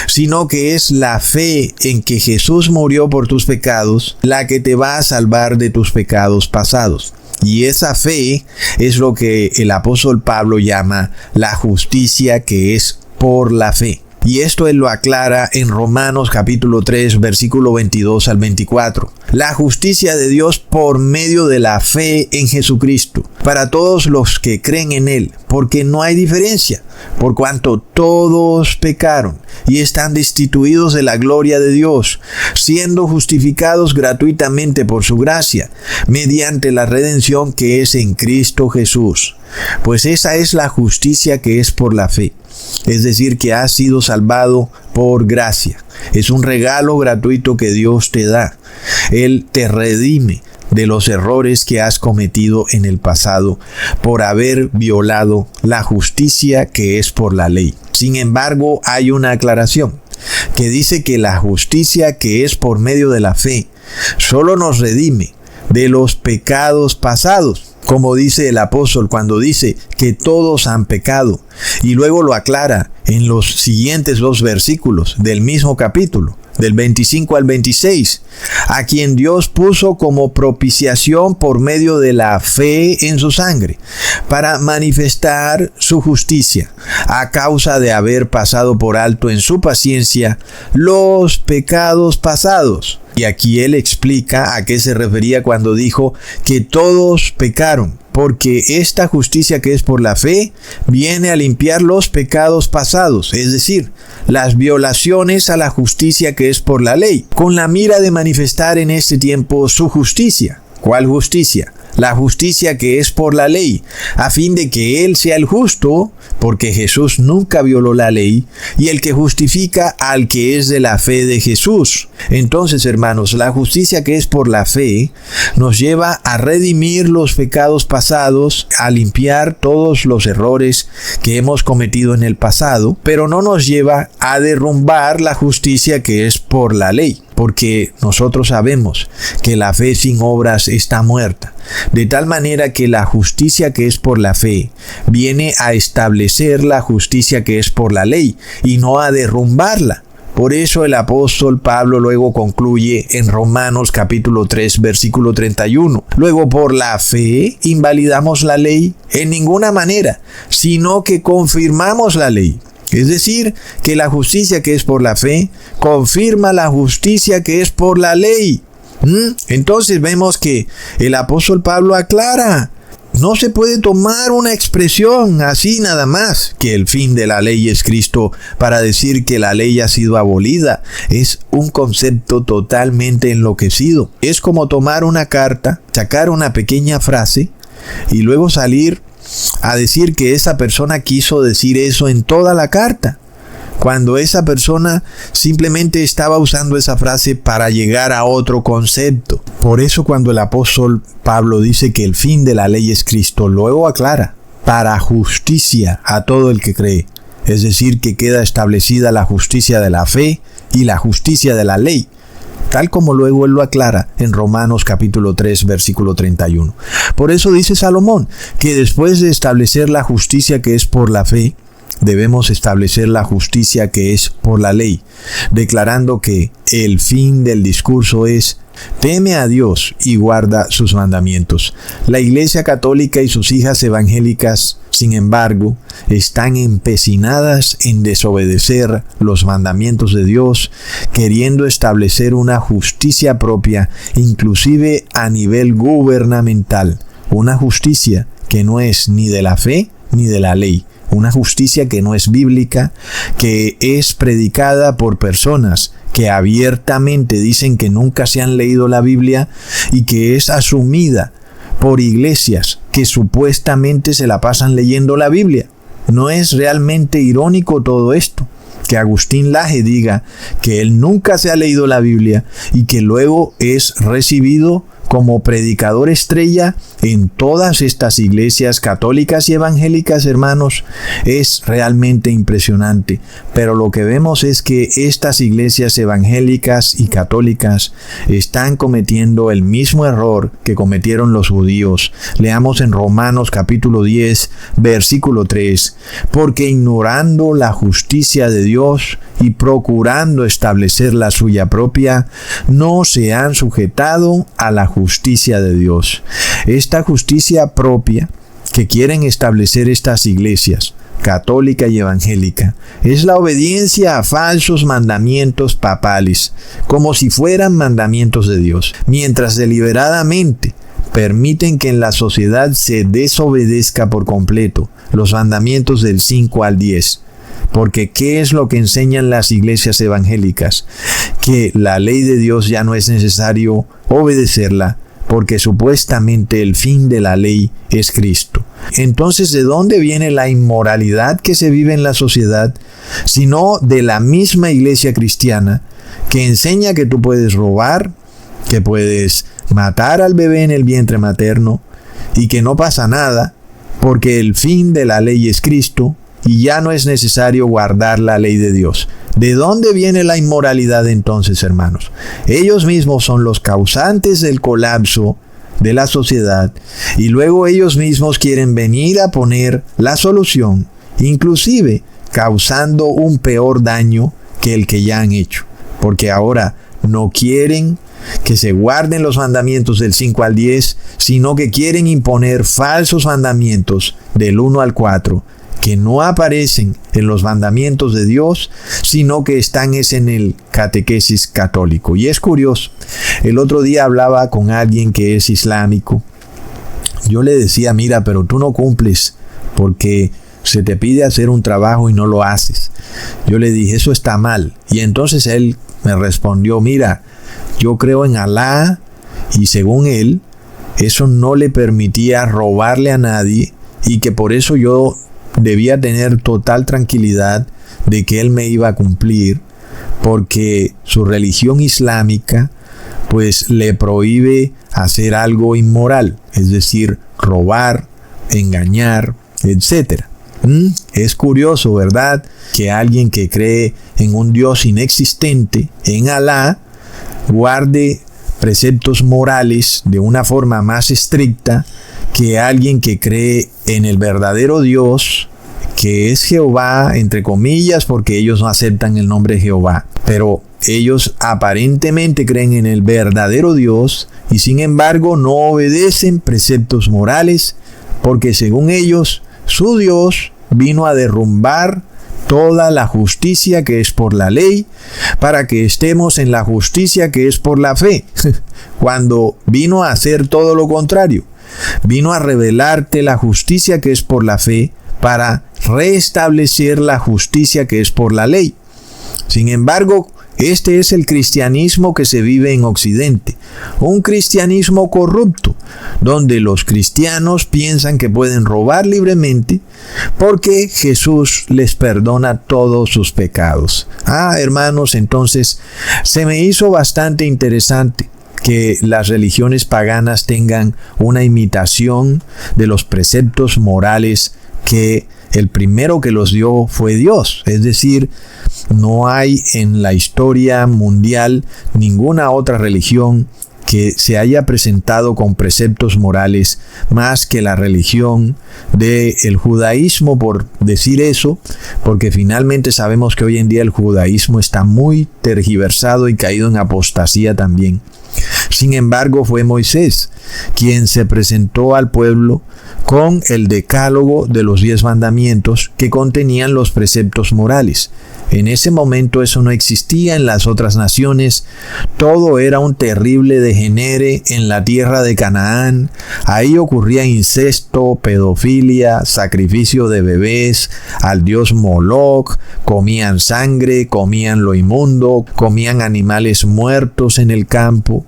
sino que es la fe en que Jesús murió por tus pecados la que te va a salvar de tus pecados pasados. Y esa fe es lo que el apóstol Pablo llama la justicia que es por la fe. Y esto él lo aclara en Romanos capítulo 3, versículo 22 al 24. La justicia de Dios por medio de la fe en Jesucristo, para todos los que creen en Él, porque no hay diferencia, por cuanto todos pecaron y están destituidos de la gloria de Dios, siendo justificados gratuitamente por su gracia, mediante la redención que es en Cristo Jesús. Pues esa es la justicia que es por la fe. Es decir, que has sido salvado por gracia. Es un regalo gratuito que Dios te da. Él te redime de los errores que has cometido en el pasado por haber violado la justicia que es por la ley. Sin embargo, hay una aclaración que dice que la justicia que es por medio de la fe solo nos redime de los pecados pasados, como dice el apóstol cuando dice que todos han pecado, y luego lo aclara en los siguientes 2 versículos del mismo capítulo, del 25 al 26, a quien Dios puso como propiciación por medio de la fe en su sangre, para manifestar su justicia, a causa de haber pasado por alto en su paciencia los pecados pasados. Y aquí él explica a qué se refería cuando dijo que todos pecaron, porque esta justicia que es por la fe viene a limpiar los pecados pasados, es decir, las violaciones a la justicia que es por la ley, con la mira de manifestar en este tiempo su justicia. ¿Cuál justicia? La justicia que es por la ley, a fin de que Él sea el justo, porque Jesús nunca violó la ley, y el que justifica al que es de la fe de Jesús. Entonces, hermanos, la justicia que es por la fe nos lleva a redimir los pecados pasados, a limpiar todos los errores que hemos cometido en el pasado, pero no nos lleva a derrumbar la justicia que es por la ley. Porque nosotros sabemos que la fe sin obras está muerta, de tal manera que la justicia que es por la fe viene a establecer la justicia que es por la ley y no a derrumbarla. Por eso el apóstol Pablo luego concluye en Romanos capítulo 3 versículo 31. Luego, por la fe invalidamos la ley en ninguna manera, sino que confirmamos la ley. Es decir, que la justicia que es por la fe confirma la justicia que es por la ley. Entonces vemos que el apóstol Pablo aclara, no se puede tomar una expresión así nada más, que el fin de la ley es Cristo, para decir que la ley ha sido abolida. Es un concepto totalmente enloquecido. Es como tomar una carta, sacar una pequeña frase y luego salir a decir que esa persona quiso decir eso en toda la carta, cuando esa persona simplemente estaba usando esa frase para llegar a otro concepto. Por eso cuando el apóstol Pablo dice que el fin de la ley es Cristo, luego aclara, para justicia a todo el que cree. Es decir, que queda establecida la justicia de la fe y la justicia de la ley, tal como luego él lo aclara en Romanos capítulo 3 versículo 31. Por eso dice Salomón que después de establecer la justicia que es por la fe, debemos establecer la justicia que es por la ley, declarando que el fin del discurso es: teme a Dios y guarda sus mandamientos. La Iglesia Católica y sus hijas evangélicas, sin embargo, están empecinadas en desobedecer los mandamientos de Dios, queriendo establecer una justicia propia, inclusive a nivel gubernamental. Una justicia que no es ni de la fe ni de la ley. Una justicia que no es bíblica, que es predicada por personas que abiertamente dicen que nunca se han leído la Biblia y que es asumida por iglesias que supuestamente se la pasan leyendo la Biblia. ¿No es realmente irónico todo esto? Que Agustín Laje diga que él nunca se ha leído la Biblia y que luego es recibido como predicador estrella en todas estas iglesias católicas y evangélicas, hermanos. Es realmente impresionante. Pero lo que vemos es que estas iglesias evangélicas y católicas están cometiendo el mismo error que cometieron los judíos. Leamos en Romanos capítulo 10, versículo 3. Porque ignorando la justicia de Dios y procurando establecer la suya propia, no se han sujetado a la justicia de Dios. Esta justicia propia que quieren establecer estas iglesias católica y evangélica es la obediencia a falsos mandamientos papales, como si fueran mandamientos de Dios, mientras deliberadamente permiten que en la sociedad se desobedezca por completo los mandamientos del 5 al 10. Porque ¿qué es lo que enseñan las iglesias evangélicas? Que la ley de Dios ya no es necesario obedecerla, porque supuestamente el fin de la ley es Cristo. Entonces, ¿de dónde viene la inmoralidad que se vive en la sociedad? Sino de la misma iglesia cristiana, que enseña que tú puedes robar, que puedes matar al bebé en el vientre materno, y que no pasa nada, porque el fin de la ley es Cristo, y ya no es necesario guardar la ley de Dios. ¿De dónde viene la inmoralidad entonces, hermanos? Ellos mismos son los causantes del colapso de la sociedad, y luego ellos mismos quieren venir a poner la solución, inclusive causando un peor daño que el que ya han hecho, porque ahora no quieren que se guarden los mandamientos del 5 al 10, sino que quieren imponer falsos mandamientos del 1 al 4, que no aparecen en los mandamientos de Dios, sino que están en el catequesis católico. Y es curioso, el otro día hablaba con alguien que es islámico. Yo le decía, mira, pero tú no cumples porque se te pide hacer un trabajo y no lo haces. Yo le dije, eso está mal. Y entonces él me respondió, mira, yo creo en Alá, y según él, eso no le permitía robarle a nadie, y que por eso yo debía tener total tranquilidad de que él me iba a cumplir, porque su religión islámica pues le prohíbe hacer algo inmoral, es decir, robar, engañar, etc. Es curioso, ¿verdad?, que alguien que cree en un Dios inexistente, en Alá, guarde preceptos morales de una forma más estricta que alguien que cree en el verdadero Dios, que es Jehová, entre comillas, porque ellos no aceptan el nombre de Jehová. Pero ellos aparentemente creen en el verdadero Dios y sin embargo no obedecen preceptos morales, porque según ellos, su Dios vino a derrumbar toda la justicia que es por la ley, para que estemos en la justicia que es por la fe, cuando vino a hacer todo lo contrario. Vino a revelarte la justicia que es por la fe para restablecer la justicia que es por la ley. Sin embargo, este es el cristianismo que se vive en Occidente, un cristianismo corrupto, donde los cristianos piensan que pueden robar libremente porque Jesús les perdona todos sus pecados. Hermanos, entonces se me hizo bastante interesante que las religiones paganas tengan una imitación de los preceptos morales que el primero que los dio fue Dios. Es decir, no hay en la historia mundial ninguna otra religión que se haya presentado con preceptos morales más que la religión del judaísmo, por decir eso, porque finalmente sabemos que hoy en día el judaísmo está muy tergiversado y caído en apostasía también. Sin embargo, fue Moisés quien se presentó al pueblo con el decálogo de los 10 mandamientos que contenían los preceptos morales. En ese momento eso no existía en las otras naciones. Todo era un terrible degenere en la tierra de Canaán. Ahí ocurría incesto, pedofilia, sacrificio de bebés al dios Moloch, comían sangre, comían lo inmundo, comían animales muertos en el campo.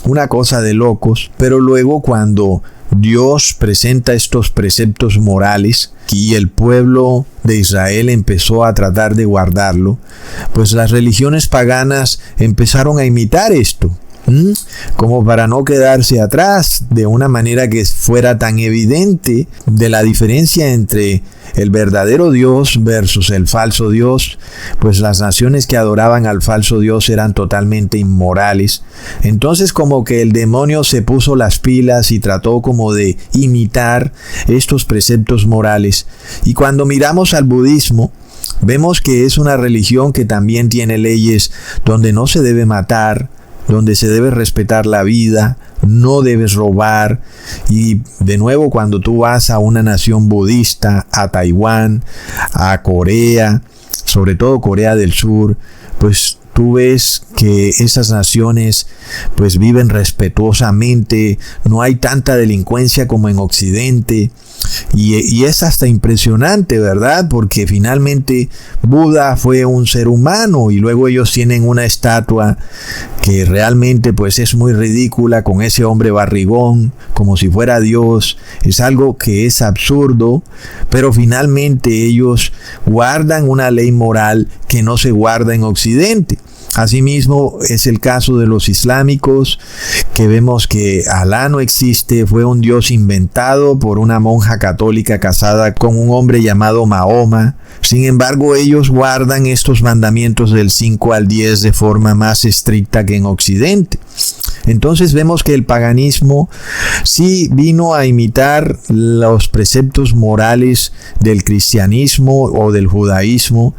Una cosa de locos. Pero luego, cuando Dios presenta estos preceptos morales y el pueblo de Israel empezó a tratar de guardarlo, pues las religiones paganas empezaron a imitar esto, como para no quedarse atrás, de una manera que fuera tan evidente de la diferencia entre el verdadero Dios versus el falso Dios. Pues las naciones que adoraban al falso Dios eran totalmente inmorales. Entonces como que el demonio se puso las pilas y trató como de imitar estos preceptos morales. Y cuando miramos al budismo, vemos que es una religión que también tiene leyes donde no se debe matar, donde se debe respetar la vida, no debes robar. Y de nuevo, cuando tú vas a una nación budista, a Taiwán, a Corea, sobre todo Corea del Sur, pues tú ves que esas naciones pues viven respetuosamente, no hay tanta delincuencia como en Occidente. Y es hasta impresionante, ¿verdad? Porque finalmente Buda fue un ser humano y luego ellos tienen una estatua que realmente pues es muy ridícula con ese hombre barrigón, como si fuera Dios. Es algo que es absurdo, pero finalmente ellos guardan una ley moral que no se guarda en Occidente. Asimismo es el caso de los islámicos, que vemos que Alá no existe, fue un Dios inventado por una monja católica casada con un hombre llamado Mahoma. Sin embargo, ellos guardan estos mandamientos del 5 al 10 de forma más estricta que en Occidente. Entonces vemos que el paganismo sí vino a imitar los preceptos morales del cristianismo o del judaísmo,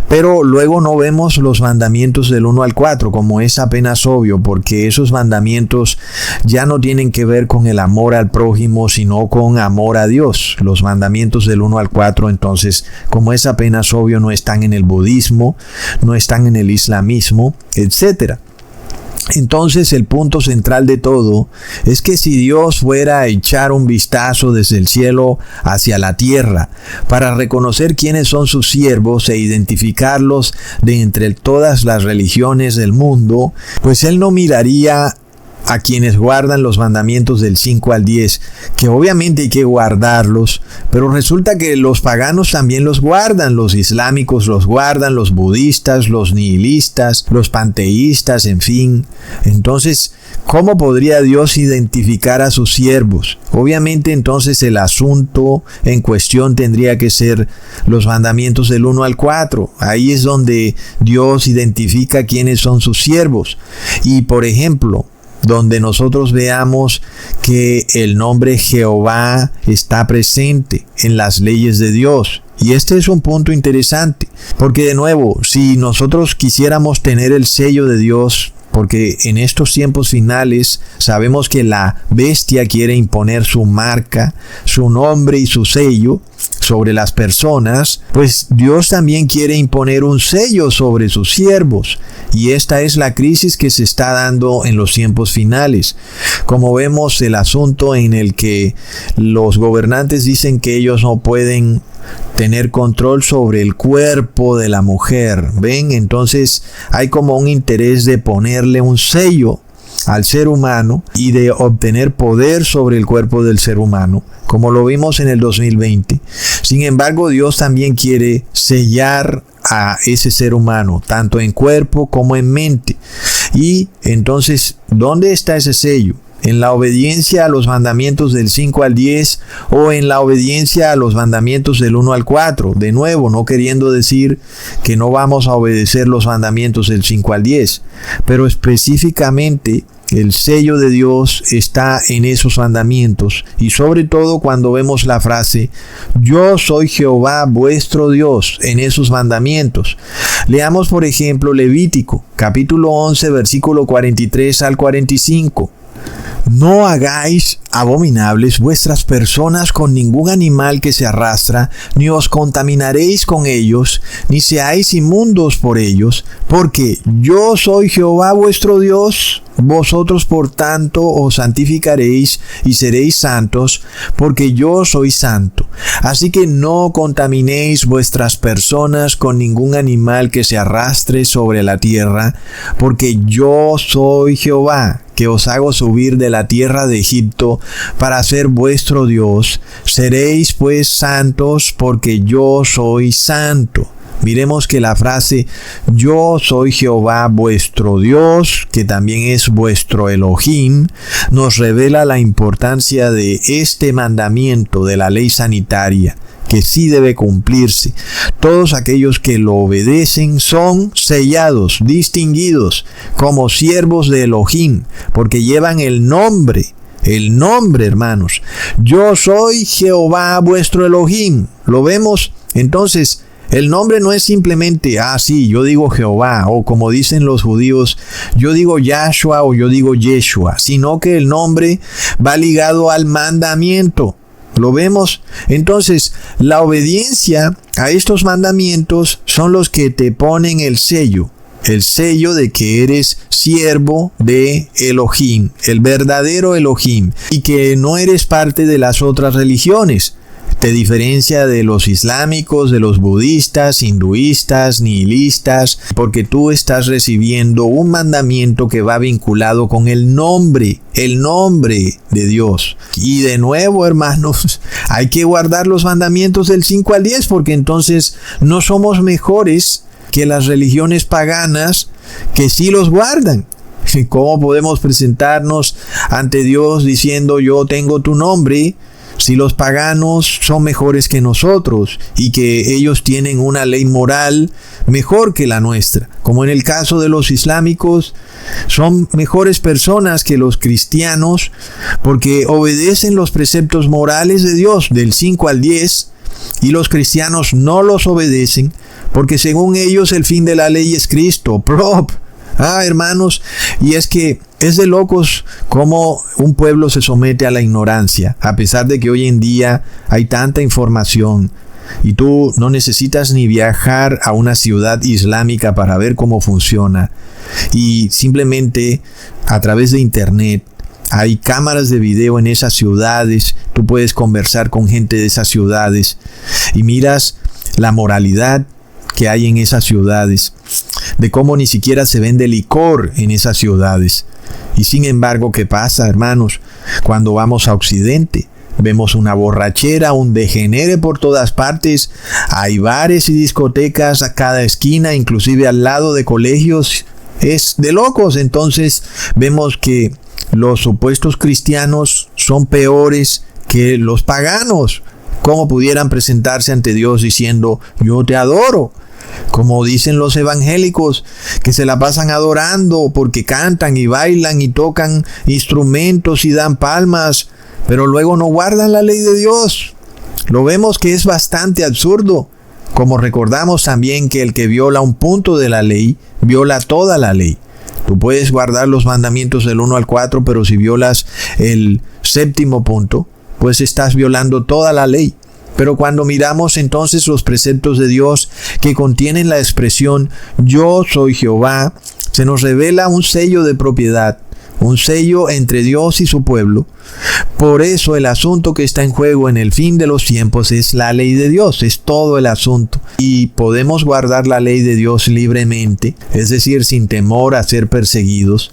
pero luego no vemos los mandamientos del 1 al 4, como es apenas obvio, porque esos mandamientos ya no tienen que ver con el amor al prójimo, sino con amor a Dios. Los mandamientos del 1 al 4, entonces, como es apenas obvio, no están en el budismo, no están en el islamismo, etc. Entonces el punto central de todo es que si Dios fuera a echar un vistazo desde el cielo hacia la tierra para reconocer quiénes son sus siervos e identificarlos de entre todas las religiones del mundo, pues Él no miraría a quienes guardan los mandamientos del 5 al 10, que obviamente hay que guardarlos, pero resulta que los paganos también los guardan, los islámicos los guardan, los budistas, los nihilistas, los panteístas, en fin. Entonces, ¿cómo podría Dios identificar a sus siervos? Obviamente entonces el asunto en cuestión tendría que ser los mandamientos del 1 al 4. Ahí es donde Dios identifica quiénes son sus siervos. Y por ejemplo, donde nosotros veamos que el nombre Jehová está presente en las leyes de Dios. Y este es un punto interesante, porque de nuevo, si nosotros quisiéramos tener el sello de Dios, porque en estos tiempos finales sabemos que la bestia quiere imponer su marca, su nombre y su sello sobre las personas, pues Dios también quiere imponer un sello sobre sus siervos. Y esta es la crisis que se está dando en los tiempos finales. Como vemos, el asunto en el que los gobernantes dicen que ellos no pueden tener control sobre el cuerpo de la mujer. ¿Ven? Entonces hay como un interés de ponerle un sello al ser humano y de obtener poder sobre el cuerpo del ser humano, como lo vimos en el 2020. Sin embargo, Dios también quiere sellar a ese ser humano, tanto en cuerpo como en mente. Y entonces, ¿dónde está ese sello? ¿En la obediencia a los mandamientos del 5 al 10 o en la obediencia a los mandamientos del 1 al 4? De nuevo, no queriendo decir que no vamos a obedecer los mandamientos del 5 al 10, pero específicamente el sello de Dios está en esos mandamientos, y sobre todo cuando vemos la frase yo soy Jehová vuestro Dios en esos mandamientos. Leamos por ejemplo Levítico capítulo 11 versículo 43 al 45. No hagáis abominables vuestras personas con ningún animal que se arrastra, ni os contaminaréis con ellos, ni seáis inmundos por ellos, porque yo soy Jehová vuestro Dios. Vosotros por tanto os santificaréis y seréis santos, porque yo soy santo. Así que no contaminéis vuestras personas con ningún animal que se arrastre sobre la tierra, porque yo soy Jehová, que os hago subir de la tierra de Egipto para ser vuestro Dios. Seréis pues santos, porque yo soy santo. Miremos que la frase yo soy Jehová vuestro Dios, que también es vuestro Elohim, nos revela la importancia de este mandamiento de la ley sanitaria, que sí debe cumplirse. Todos aquellos que lo obedecen son sellados, distinguidos como siervos de Elohim, porque llevan el nombre, hermanos. Yo soy Jehová vuestro Elohim. ¿Lo vemos? Entonces, El nombre no es simplemente, sí, yo digo Jehová, o como dicen los judíos, yo digo Yahshua o yo digo Yeshua, sino que el nombre va ligado al mandamiento. ¿Lo vemos? Entonces, la obediencia a estos mandamientos son los que te ponen el sello de que eres siervo de Elohim, el verdadero Elohim, y que no eres parte de las otras religiones. Te diferencia de los islámicos, de los budistas, hinduistas, nihilistas, porque tú estás recibiendo un mandamiento que va vinculado con el nombre de Dios. Y de nuevo, hermanos, hay que guardar los mandamientos del 5 al 10, porque entonces no somos mejores que las religiones paganas que sí los guardan. ¿Cómo podemos presentarnos ante Dios diciendo yo tengo tu nombre, si los paganos son mejores que nosotros y que ellos tienen una ley moral mejor que la nuestra? Como en el caso de los islámicos, son mejores personas que los cristianos porque obedecen los preceptos morales de Dios del 5 al 10 y los cristianos no los obedecen porque según ellos el fin de la ley es Cristo. Hermanos, y es que es de locos cómo un pueblo se somete a la ignorancia, a pesar de que hoy en día hay tanta información y tú no necesitas ni viajar a una ciudad islámica para ver cómo funciona, y simplemente a través de internet hay cámaras de video en esas ciudades, tú puedes conversar con gente de esas ciudades y miras la moralidad que hay en esas ciudades, de cómo ni siquiera se vende licor en esas ciudades. Y sin embargo, ¿qué pasa, hermanos? Cuando vamos a Occidente, vemos una borrachera, un degenere por todas partes. Hay bares y discotecas a cada esquina, inclusive al lado de colegios. Es de locos. Entonces vemos que los supuestos cristianos son peores que los paganos. ¿Cómo pudieran presentarse ante Dios diciendo yo te adoro? Como dicen los evangélicos, que se la pasan adorando porque cantan y bailan y tocan instrumentos y dan palmas, pero luego no guardan la ley de Dios. Lo vemos que es bastante absurdo. Como recordamos también que el que viola un punto de la ley, viola toda la ley. Tú puedes guardar los mandamientos del 1 al 4, pero si violas el 7º punto, pues estás violando toda la ley. Pero cuando miramos entonces los preceptos de Dios que contienen la expresión yo soy Jehová, se nos revela un sello de propiedad, un sello entre Dios y su pueblo. Por eso el asunto que está en juego en el fin de los tiempos es la ley de Dios, es todo el asunto. Y podemos guardar la ley de Dios libremente, es decir, sin temor a ser perseguidos,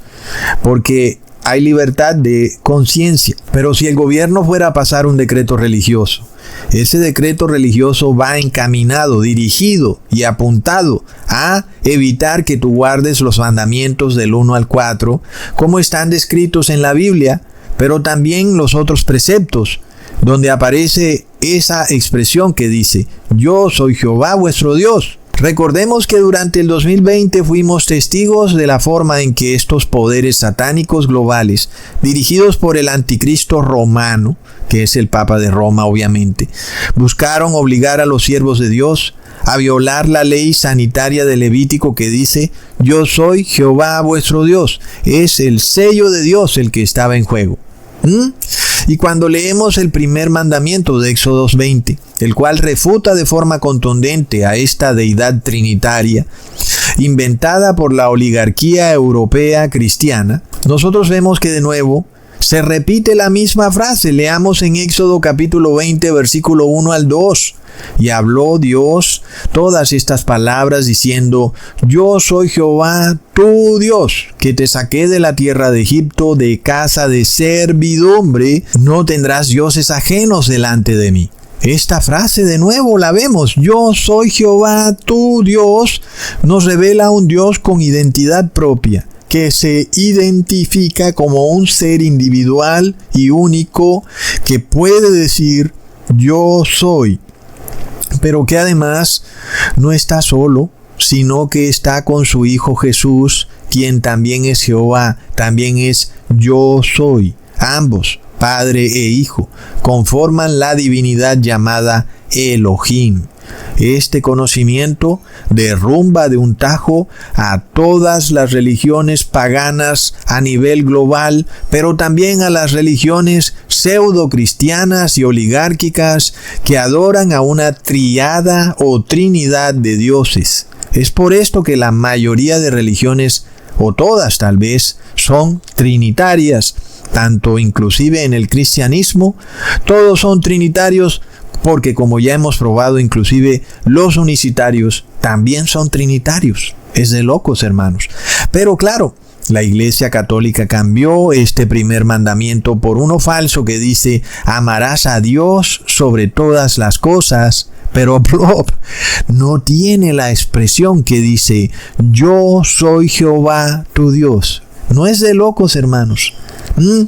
porque hay libertad de conciencia. Pero si el gobierno fuera a pasar un decreto religioso, ese decreto religioso va encaminado, dirigido y apuntado a evitar que tú guardes los mandamientos del 1 al 4, como están descritos en la Biblia, pero también los otros preceptos, donde aparece esa expresión que dice, yo soy Jehová vuestro Dios. Recordemos que durante el 2020 fuimos testigos de la forma en que estos poderes satánicos globales, dirigidos por el anticristo romano, que es el Papa de Roma obviamente, buscaron obligar a los siervos de Dios a violar la ley sanitaria de Levítico que dice, yo soy Jehová vuestro Dios. Es el sello de Dios el que estaba en juego. Y cuando leemos el primer mandamiento de Éxodo 20, el cual refuta de forma contundente a esta deidad trinitaria, inventada por la oligarquía europea cristiana, nosotros vemos que de nuevo se repite la misma frase. Leamos en Éxodo capítulo 20, versículo 1 al 2. Y habló Dios todas estas palabras diciendo, yo soy Jehová tu Dios, que te saqué de la tierra de Egipto, de casa de servidumbre, no tendrás dioses ajenos delante de mí. Esta frase de nuevo la vemos, yo soy Jehová tu Dios, nos revela un Dios con identidad propia, que se identifica como un ser individual y único que puede decir yo soy, pero que además no está solo, sino que está con su Hijo Jesús, quien también es Jehová, también es yo soy. Ambos, Padre e Hijo, conforman la divinidad llamada Elohim. Este conocimiento derrumba de un tajo a todas las religiones paganas a nivel global, pero también a las religiones pseudo-cristianas y oligárquicas que adoran a una triada o trinidad de dioses. Es por esto que la mayoría de religiones, o todas tal vez, son trinitarias. Tanto inclusive en el cristianismo, todos son trinitarios porque, como ya hemos probado, inclusive los unicitarios también son trinitarios. Es de locos, hermanos. Pero claro, la Iglesia Católica cambió este primer mandamiento por uno falso que dice: amarás a Dios sobre todas las cosas. Pero no tiene la expresión que dice: yo soy Jehová tu Dios. No es de locos, hermanos.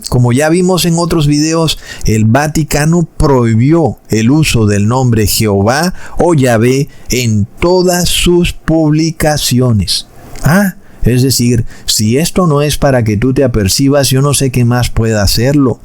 Como ya vimos en otros videos, el Vaticano prohibió el uso del nombre Jehová o Yahvé en todas sus publicaciones. Es decir, si esto no es para que tú te apercibas, yo no sé qué más pueda hacerlo.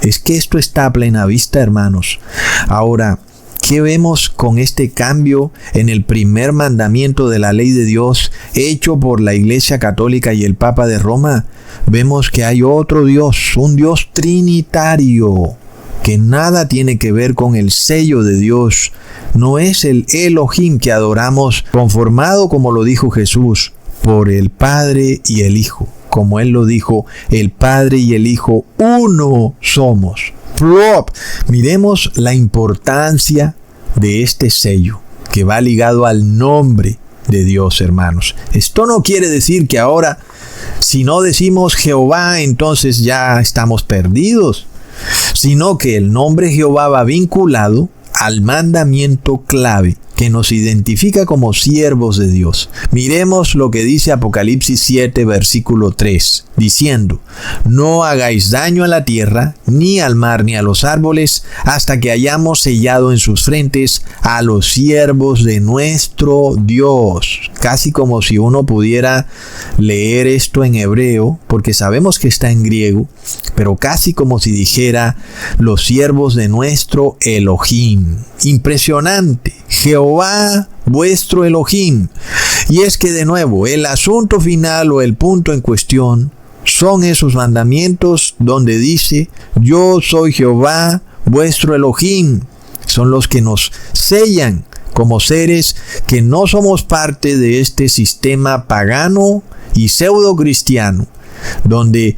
Es que esto está a plena vista, hermanos. Ahora, ¿qué vemos con este cambio en el primer mandamiento de la ley de Dios hecho por la Iglesia Católica y el Papa de Roma? Vemos que hay otro Dios, un Dios trinitario, que nada tiene que ver con el sello de Dios. No es el Elohim que adoramos, conformado, como lo dijo Jesús, por el Padre y el Hijo. Como Él lo dijo, el Padre y el Hijo uno somos. Miremos la importancia de este sello que va ligado al nombre de Dios, hermanos. Esto no quiere decir que ahora, si no decimos Jehová, entonces ya estamos perdidos, sino que el nombre Jehová va vinculado al mandamiento clave que nos identifica como siervos de Dios. Miremos lo que dice Apocalipsis 7, versículo 3, diciendo: no hagáis daño a la tierra, ni al mar, ni a los árboles, hasta que hayamos sellado en sus frentes a los siervos de nuestro Dios. Casi como si uno pudiera leer esto en hebreo, porque sabemos que está en griego, pero casi como si dijera los siervos de nuestro Elohim. Impresionante. Jehová vuestro Elohim. Y es que de nuevo, el asunto final o el punto en cuestión son esos mandamientos donde dice: yo soy Jehová vuestro Elohim. Son los que nos sellan como seres que no somos parte de este sistema pagano y pseudo cristiano, donde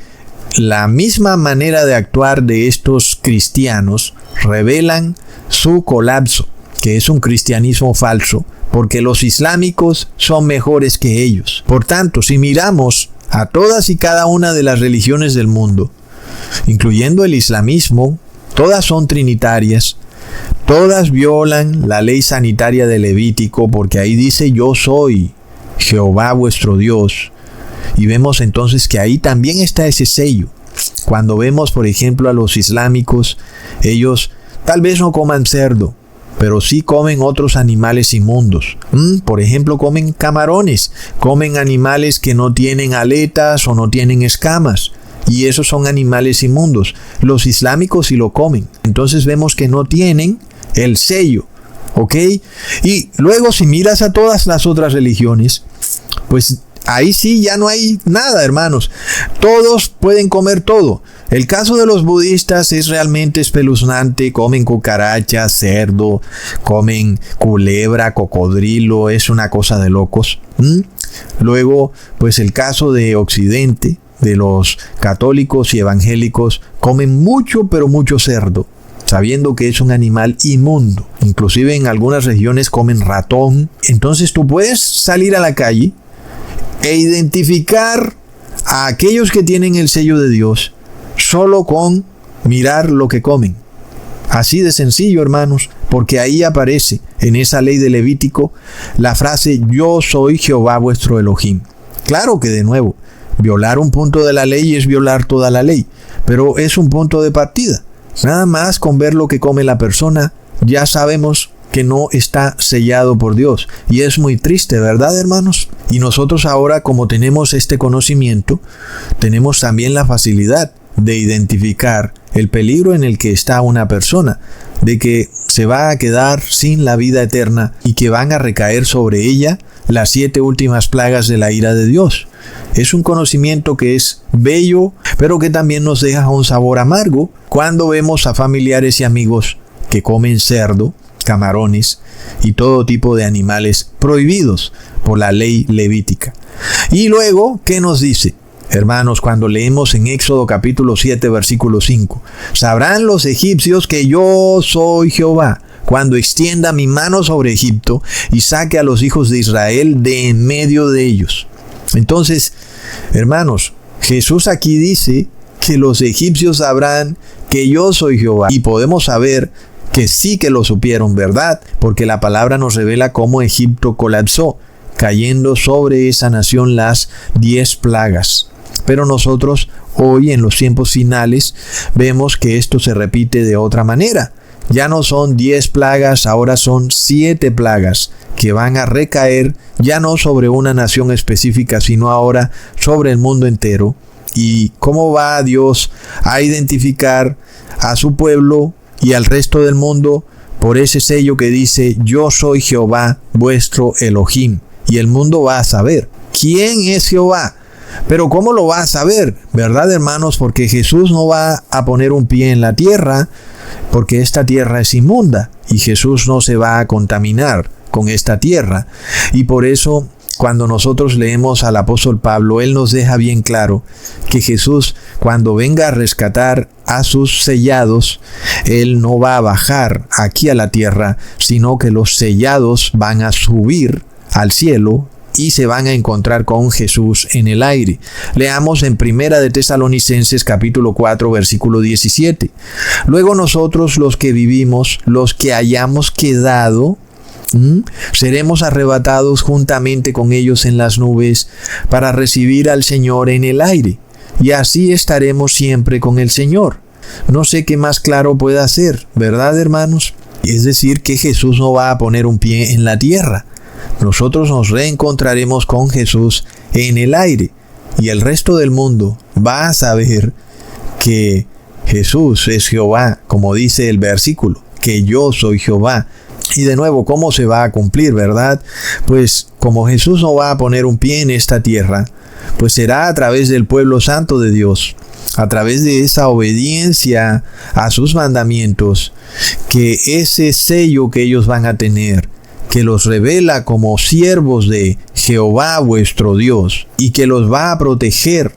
la misma manera de actuar de estos cristianos revelan su colapso, que es un cristianismo falso, porque los islámicos son mejores que ellos. Por tanto, si miramos a todas y cada una de las religiones del mundo, incluyendo el islamismo, todas son trinitarias, todas violan la ley sanitaria de Levítico, porque ahí dice: yo soy Jehová vuestro Dios. Y vemos entonces que ahí también está ese sello. Cuando vemos, por ejemplo, a los islámicos, ellos tal vez no coman cerdo, pero sí comen otros animales inmundos. Por ejemplo, comen camarones, comen animales que no tienen aletas o no tienen escamas, y esos son animales inmundos. Los islámicos sí lo comen. Entonces vemos que no tienen el sello, ¿ok? Y luego, si miras a todas las otras religiones, pues ahí sí ya no hay nada, hermanos. Todos pueden comer todo. El caso de los budistas es realmente espeluznante. Comen cucarachas, cerdo, comen culebra, cocodrilo. Es una cosa de locos. Luego, pues el caso de Occidente, de los católicos y evangélicos, comen mucho, pero mucho cerdo, sabiendo que es un animal inmundo. Inclusive en algunas regiones comen ratón. Entonces tú puedes salir a la calle e identificar a aquellos que tienen el sello de Dios solo con mirar lo que comen. Así de sencillo, hermanos, porque ahí aparece en esa ley de Levítico la frase: yo soy Jehová vuestro Elohim. Claro que, de nuevo, violar un punto de la ley es violar toda la ley, pero es un punto de partida. Nada más con ver lo que come la persona, ya sabemos que no está sellado por Dios. Y es muy triste, ¿verdad, hermanos? Y nosotros ahora, como tenemos este conocimiento, tenemos también la facilidad de identificar el peligro en el que está una persona, de que se va a quedar sin la vida eterna y que van a recaer sobre ella las 7 últimas plagas de la ira de Dios. Es un conocimiento que es bello, pero que también nos deja un sabor amargo cuando vemos a familiares y amigos que comen cerdo, camarones y todo tipo de animales prohibidos por la ley levítica. Y luego, ¿qué nos dice? Hermanos, cuando leemos en Éxodo capítulo 7, versículo 5, sabrán los egipcios que yo soy Jehová, cuando extienda mi mano sobre Egipto y saque a los hijos de Israel de en medio de ellos. Entonces, hermanos, Jesús aquí dice que los egipcios sabrán que yo soy Jehová. Y podemos saber que sí que lo supieron, ¿verdad? Porque la palabra nos revela cómo Egipto colapsó, cayendo sobre esa nación las 10 plagas. Pero nosotros hoy en los tiempos finales vemos que esto se repite de otra manera. Ya no son 10 plagas, ahora son 7 plagas que van a recaer ya no sobre una nación específica, sino ahora sobre el mundo entero. ¿Y cómo va Dios a identificar a su pueblo y al resto del mundo? Por ese sello que dice, yo soy Jehová, vuestro Elohim. Y el mundo va a saber quién es Jehová. Pero ¿cómo lo va a saber? ¿Verdad, hermanos? Porque Jesús no va a poner un pie en la tierra, porque esta tierra es inmunda y Jesús no se va a contaminar con esta tierra. Y por eso, cuando nosotros leemos al apóstol Pablo, él nos deja bien claro que Jesús, cuando venga a rescatar a sus sellados, él no va a bajar aquí a la tierra, sino que los sellados van a subir al cielo y se van a encontrar con Jesús en el aire. Leamos en Primera de Tesalonicenses capítulo 4 versículo 17. Luego nosotros los que vivimos, los que hayamos quedado, seremos arrebatados juntamente con ellos en las nubes para recibir al Señor en el aire. Y así estaremos siempre con el Señor. No sé qué más claro pueda ser, ¿verdad, hermanos? Es decir, que Jesús no va a poner un pie en la tierra. Nosotros nos reencontraremos con Jesús en el aire y el resto del mundo va a saber que Jesús es Jehová, como dice el versículo, que yo soy Jehová. Y de nuevo, ¿cómo se va a cumplir, verdad? Pues como Jesús no va a poner un pie en esta tierra, pues será a través del pueblo santo de Dios, a través de esa obediencia a sus mandamientos, que ese sello que ellos van a tener, que los revela como siervos de Jehová vuestro Dios y que los va a proteger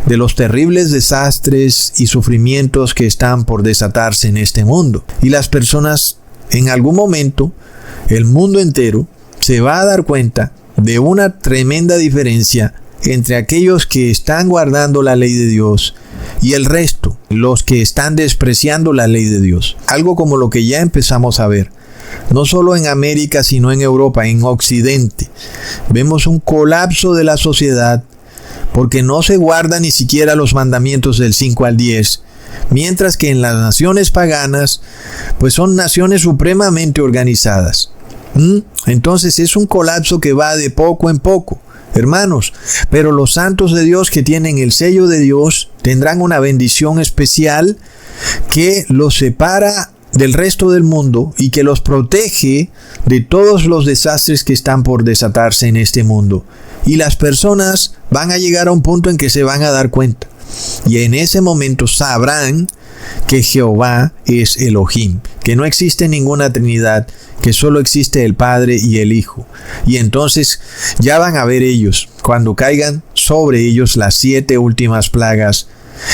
de los terribles desastres y sufrimientos que están por desatarse en este mundo. Y las personas, en algún momento, el mundo entero se va a dar cuenta de una tremenda diferencia entre aquellos que están guardando la ley de Dios y el resto, los que están despreciando la ley de Dios. Algo como lo que ya empezamos a ver. No solo en América, sino en Europa, en Occidente. Vemos un colapso de la sociedad porque no se guarda ni siquiera los mandamientos del 5 al 10, mientras que en las naciones paganas, pues son naciones supremamente organizadas. Entonces es un colapso que va de poco en poco, hermanos. Pero los santos de Dios que tienen el sello de Dios tendrán una bendición especial que los separa del resto del mundo y que los protege de todos los desastres que están por desatarse en este mundo. Y las personas van a llegar a un punto en que se van a dar cuenta. Y en ese momento sabrán que Jehová es Elohim, que no existe ninguna Trinidad, que solo existe el Padre y el Hijo. Y entonces ya van a ver ellos, cuando caigan sobre ellos las 7 últimas plagas,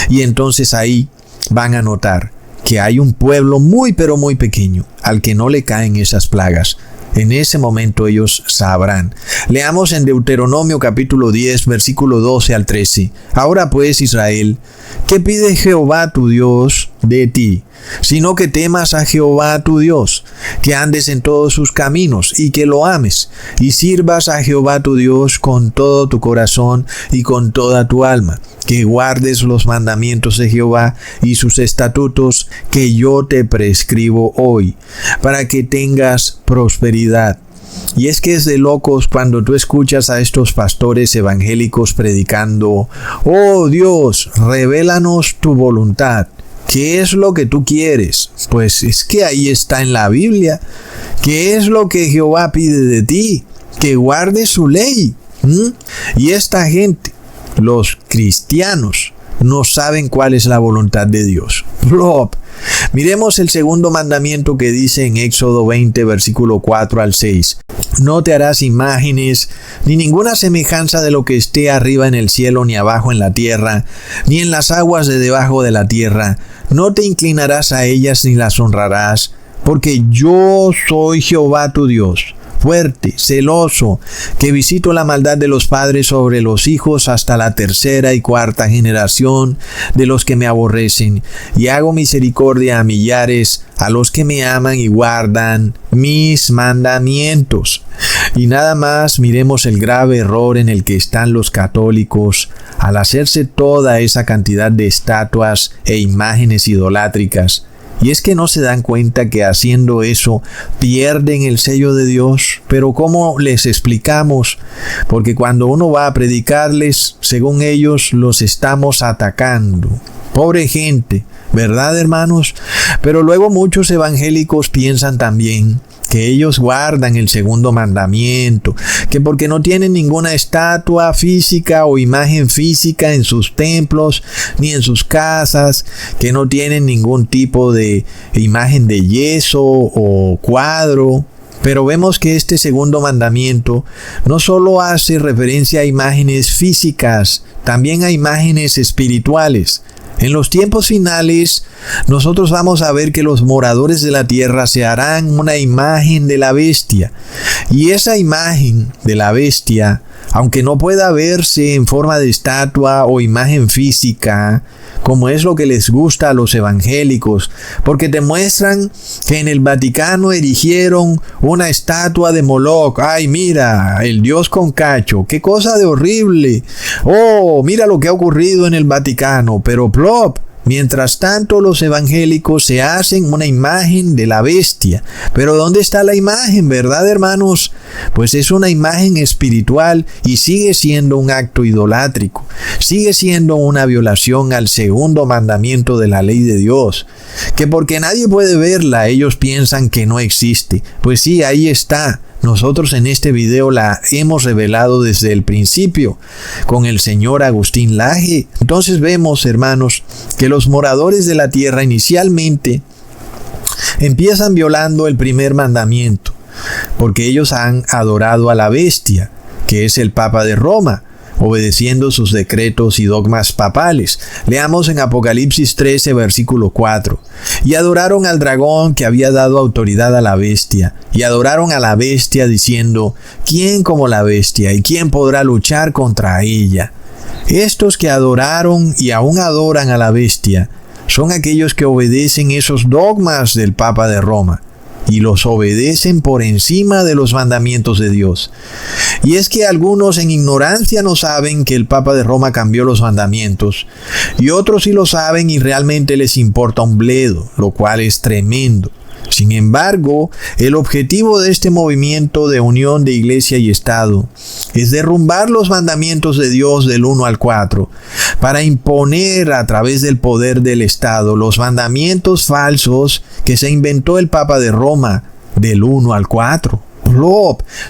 y entonces ahí van a notar que hay un pueblo muy pero muy pequeño al que no le caen esas plagas. En ese momento ellos sabrán. Leamos en Deuteronomio capítulo 10, versículo 12 al 13. Ahora pues, Israel, ¿qué pide Jehová tu Dios de ti? Sino que temas a Jehová tu Dios, que andes en todos sus caminos y que lo ames, y sirvas a Jehová tu Dios con todo tu corazón y con toda tu alma, que guardes los mandamientos de Jehová y sus estatutos que yo te prescribo hoy, para que tengas prosperidad. Y es que es de locos cuando tú escuchas a estos pastores evangélicos predicando: oh Dios, revélanos tu voluntad. ¿Qué es lo que tú quieres? Pues es que ahí está en la Biblia. ¿Qué es lo que Jehová pide de ti? Que guardes su ley. Y esta gente, los cristianos, no saben cuál es la voluntad de Dios. Miremos el segundo mandamiento que dice en Éxodo 20, versículo 4 al 6. No te harás imágenes, ni ninguna semejanza de lo que esté arriba en el cielo, ni abajo en la tierra, ni en las aguas de debajo de la tierra. No te inclinarás a ellas ni las honrarás, porque yo soy Jehová tu Dios, fuerte, celoso, que visito la maldad de los padres sobre los hijos hasta la tercera y cuarta generación de los que me aborrecen, y hago misericordia a millares, a los que me aman y guardan mis mandamientos. Y nada más miremos el grave error en el que están los católicos al hacerse toda esa cantidad de estatuas e imágenes idolátricas. Y es que no se dan cuenta que haciendo eso pierden el sello de Dios. Pero ¿cómo les explicamos? Porque cuando uno va a predicarles, según ellos, los estamos atacando. Pobre gente, ¿verdad, hermanos? Pero luego muchos evangélicos piensan también que ellos guardan el segundo mandamiento, que porque no tienen ninguna estatua física o imagen física en sus templos ni en sus casas, que no tienen ningún tipo de imagen de yeso o cuadro. Pero vemos que este segundo mandamiento no solo hace referencia a imágenes físicas, también a imágenes espirituales. En los tiempos finales, nosotros vamos a ver que los moradores de la tierra se harán una imagen de la bestia. Y esa imagen de la bestia, aunque no pueda verse en forma de estatua o imagen física, como es lo que les gusta a los evangélicos, porque te muestran que en el Vaticano erigieron una estatua de Moloch. ¡Ay, mira, el dios con cacho! ¡Qué cosa de horrible! ¡Oh, mira lo que ha ocurrido en el Vaticano! Pero plop. Mientras tanto, los evangélicos se hacen una imagen de la bestia. Pero ¿dónde está la imagen, verdad, hermanos? Pues es una imagen espiritual y sigue siendo un acto idolátrico. Sigue siendo una violación al segundo mandamiento de la ley de Dios. Que porque nadie puede verla, ellos piensan que no existe. Pues sí, ahí está. Nosotros en este video la hemos revelado desde el principio con el señor Agustín Laje. Entonces vemos, hermanos, que los moradores de la tierra inicialmente empiezan violando el primer mandamiento, porque ellos han adorado a la bestia, que es el Papa de Roma, obedeciendo sus decretos y dogmas papales. Leamos en Apocalipsis 13, versículo 4. Y adoraron al dragón que había dado autoridad a la bestia, y adoraron a la bestia diciendo, ¿quién como la bestia? ¿Y quién podrá luchar contra ella? Estos que adoraron y aún adoran a la bestia son aquellos que obedecen esos dogmas del Papa de Roma, y los obedecen por encima de los mandamientos de Dios. Y es que algunos en ignorancia no saben que el Papa de Roma cambió los mandamientos, y otros sí lo saben y realmente les importa un bledo, lo cual es tremendo. Sin embargo, el objetivo de este movimiento de unión de iglesia y Estado es derrumbar los mandamientos de Dios del 1 al 4 para imponer a través del poder del Estado los mandamientos falsos que se inventó el Papa de Roma del 1 al 4.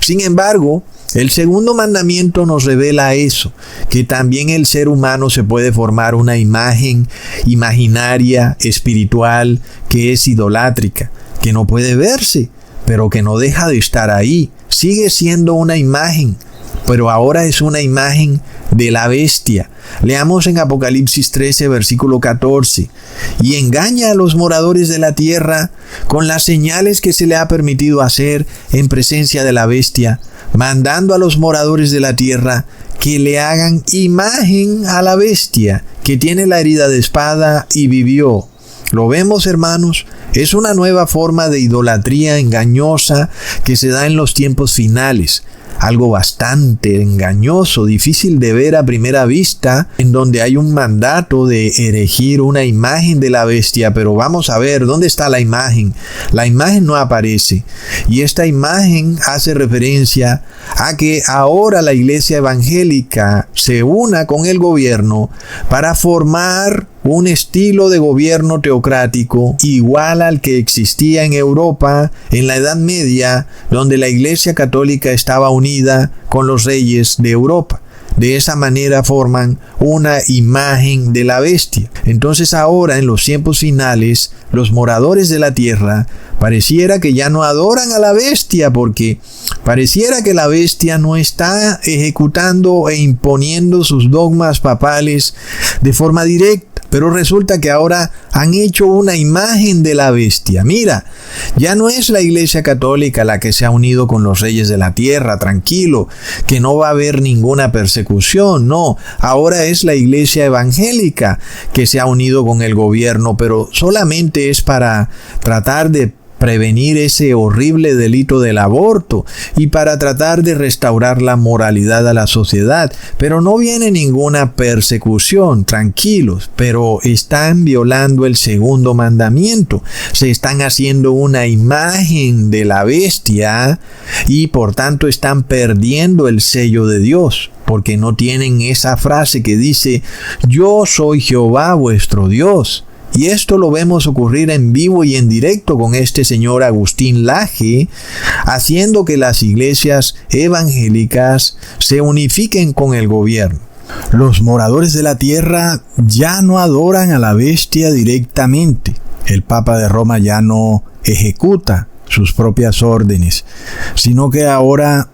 Sin embargo, el segundo mandamiento nos revela eso, que también el ser humano se puede formar una imagen imaginaria, espiritual, que es idolátrica, que no puede verse, pero que no deja de estar ahí. Sigue siendo una imagen, pero ahora es una imagen de la bestia. Leamos en Apocalipsis 13, versículo 14. Y engaña a los moradores de la tierra con las señales que se le ha permitido hacer en presencia de la bestia, mandando a los moradores de la tierra que le hagan imagen a la bestia, que tiene la herida de espada y vivió. ¿Lo vemos, hermanos? Es una nueva forma de idolatría engañosa que se da en los tiempos finales. algo bastante engañoso, difícil de ver a primera vista, en donde hay un mandato de erigir una imagen de la bestia, pero vamos a ver, ¿dónde está la imagen? La imagen no aparece, y esta imagen hace referencia a que ahora la iglesia evangélica se una con el gobierno para formar un estilo de gobierno teocrático igual al que existía en Europa en la Edad Media, donde la Iglesia Católica estaba unida con los reyes de Europa. De esa manera forman una imagen de la bestia. Entonces ahora, en los tiempos finales, los moradores de la tierra pareciera que ya no adoran a la bestia, porque pareciera que la bestia no está ejecutando e imponiendo sus dogmas papales de forma directa. Pero resulta que ahora han hecho una imagen de la bestia. Mira, ya no es la Iglesia Católica la que se ha unido con los reyes de la tierra, tranquilo, que no va a haber ninguna persecución. No, ahora es la Iglesia Evangélica que se ha unido con el gobierno, pero solamente es para tratar de prevenir ese horrible delito del aborto y para tratar de restaurar la moralidad a la sociedad. Pero no viene ninguna persecución, tranquilos, pero están violando el segundo mandamiento. Se están haciendo una imagen de la bestia y por tanto están perdiendo el sello de Dios, porque no tienen esa frase que dice: yo soy Jehová vuestro Dios. Y esto lo vemos ocurrir en vivo y en directo con este señor Agustín Laje, haciendo que las iglesias evangélicas se unifiquen con el gobierno. Los moradores de la tierra ya no adoran a la bestia directamente. El Papa de Roma ya no ejecuta sus propias órdenes, sino que ahora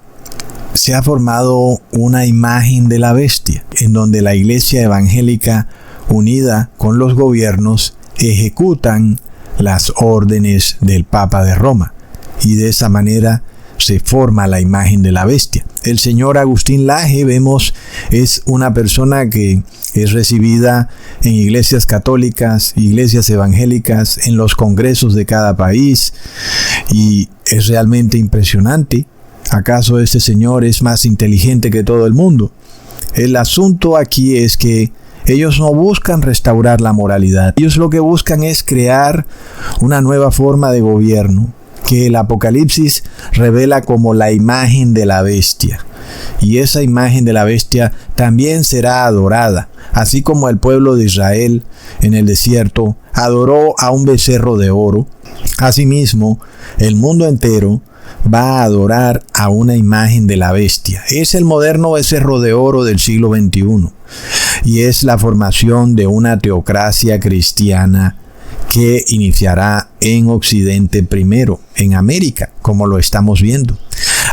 se ha formado una imagen de la bestia, en donde la iglesia evangélica unida con los gobiernos ejecutan las órdenes del Papa de Roma, y de esa manera se forma la imagen de la bestia. El señor Agustín Laje, vemos, es una persona que es recibida en iglesias católicas, iglesias evangélicas, en los congresos de cada país, y es realmente impresionante. ¿Acaso este señor es más inteligente que todo el mundo? El asunto aquí es que ellos no buscan restaurar la moralidad. Ellos lo que buscan es crear una nueva forma de gobierno que el Apocalipsis revela como la imagen de la bestia. Y esa imagen de la bestia también será adorada, así como el pueblo de Israel en el desierto adoró a un becerro de oro. Asimismo, el mundo entero va a adorar a una imagen de la bestia. Es el moderno becerro de oro del siglo XXI. Y es la formación de una teocracia cristiana que iniciará en Occidente primero, en América, como lo estamos viendo.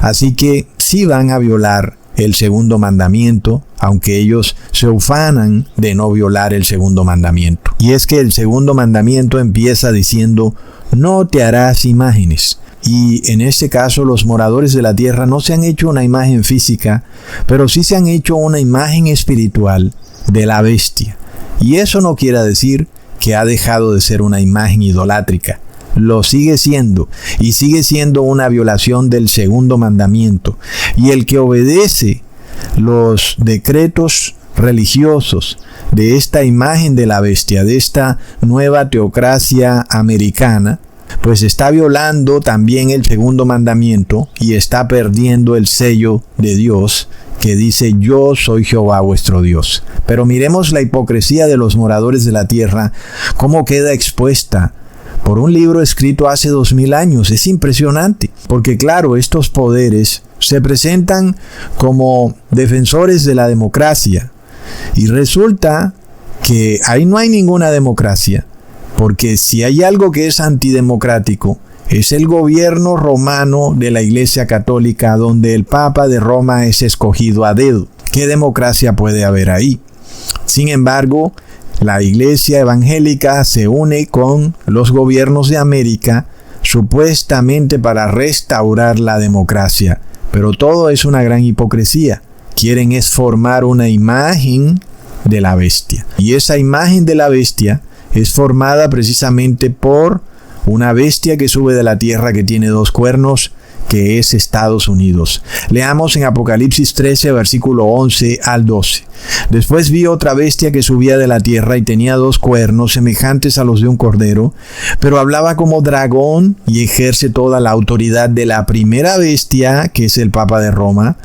Así que sí van a violar el segundo mandamiento, aunque ellos se ufanan de no violar el segundo mandamiento. Y es que el segundo mandamiento empieza diciendo: no te harás imágenes. Y en este caso los moradores de la tierra no se han hecho una imagen física, pero sí se han hecho una imagen espiritual de la bestia. Y eso no quiere decir que ha dejado de ser una imagen idolátrica. Lo sigue siendo, y sigue siendo una violación del segundo mandamiento. Y el que obedece los decretos religiosos de esta imagen de la bestia, de esta nueva teocracia americana, pues está violando también el segundo mandamiento y está perdiendo el sello de Dios que dice: yo soy Jehová vuestro Dios. Pero miremos la hipocresía de los moradores de la tierra, cómo queda expuesta por un libro escrito hace 2000 años. Es impresionante, porque claro, estos poderes se presentan como defensores de la democracia, y resulta que ahí no hay ninguna democracia. Porque si hay algo que es antidemocrático, es el gobierno romano de la Iglesia Católica, donde el Papa de Roma es escogido a dedo. ¿Qué democracia puede haber ahí? Sin embargo, la Iglesia Evangélica se une con los gobiernos de América, supuestamente para restaurar la democracia. Pero todo es una gran hipocresía. Quieren es formar una imagen de la bestia. Y esa imagen de la bestia es formada precisamente por una bestia que sube de la tierra, que tiene 2 cuernos, que es Estados Unidos. Leamos en Apocalipsis 13, versículo 11 al 12. Después vi otra bestia que subía de la tierra y tenía 2 cuernos semejantes a los de un cordero, pero hablaba como dragón y ejerce toda la autoridad de la primera bestia, que es el Papa de Roma,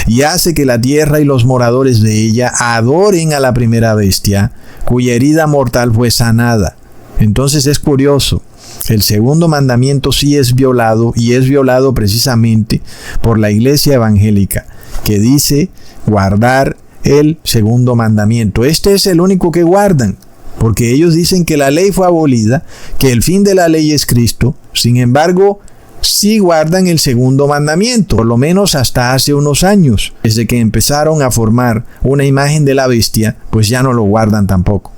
y hace que la tierra y los moradores de ella adoren a la primera bestia, cuya herida mortal fue sanada. Entonces es curioso. El segundo mandamiento sí es violado, y es violado precisamente por la iglesia evangélica, que dice guardar el segundo mandamiento. Este es el único que guardan, porque ellos dicen que la ley fue abolida, que el fin de la ley es Cristo. Sin embargo, sí guardan el segundo mandamiento, por lo menos hasta hace unos años. Desde que empezaron a formar una imagen de la bestia, pues ya no lo guardan tampoco.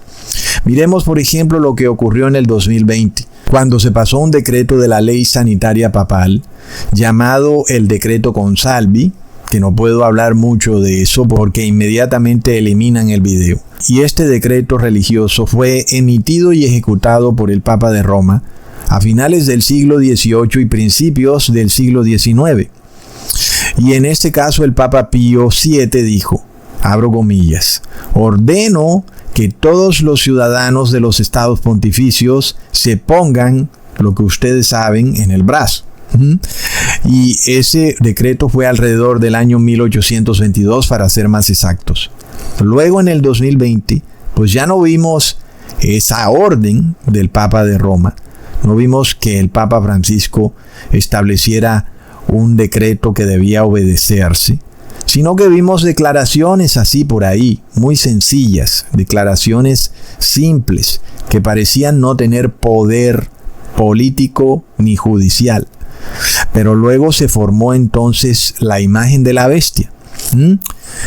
Miremos, por ejemplo, lo que ocurrió en el 2020, cuando se pasó un decreto de la ley sanitaria papal, llamado el decreto Consalvi, que no puedo hablar mucho de eso porque inmediatamente eliminan el video. Y este decreto religioso fue emitido y ejecutado por el Papa de Roma a finales del siglo XVIII y principios del siglo XIX. Y en este caso el Papa Pío VII dijo, abro comillas, ordeno que todos los ciudadanos de los estados pontificios se pongan lo que ustedes saben en el brazo. Y ese decreto fue alrededor del año 1822, para ser más exactos. Luego en el 2020, pues ya no vimos esa orden del Papa de Roma. No vimos que el Papa Francisco estableciera un decreto que debía obedecerse, sino que vimos declaraciones así por ahí, muy sencillas, declaraciones simples, que parecían no tener poder político ni judicial. Pero luego se formó entonces la imagen de la bestia.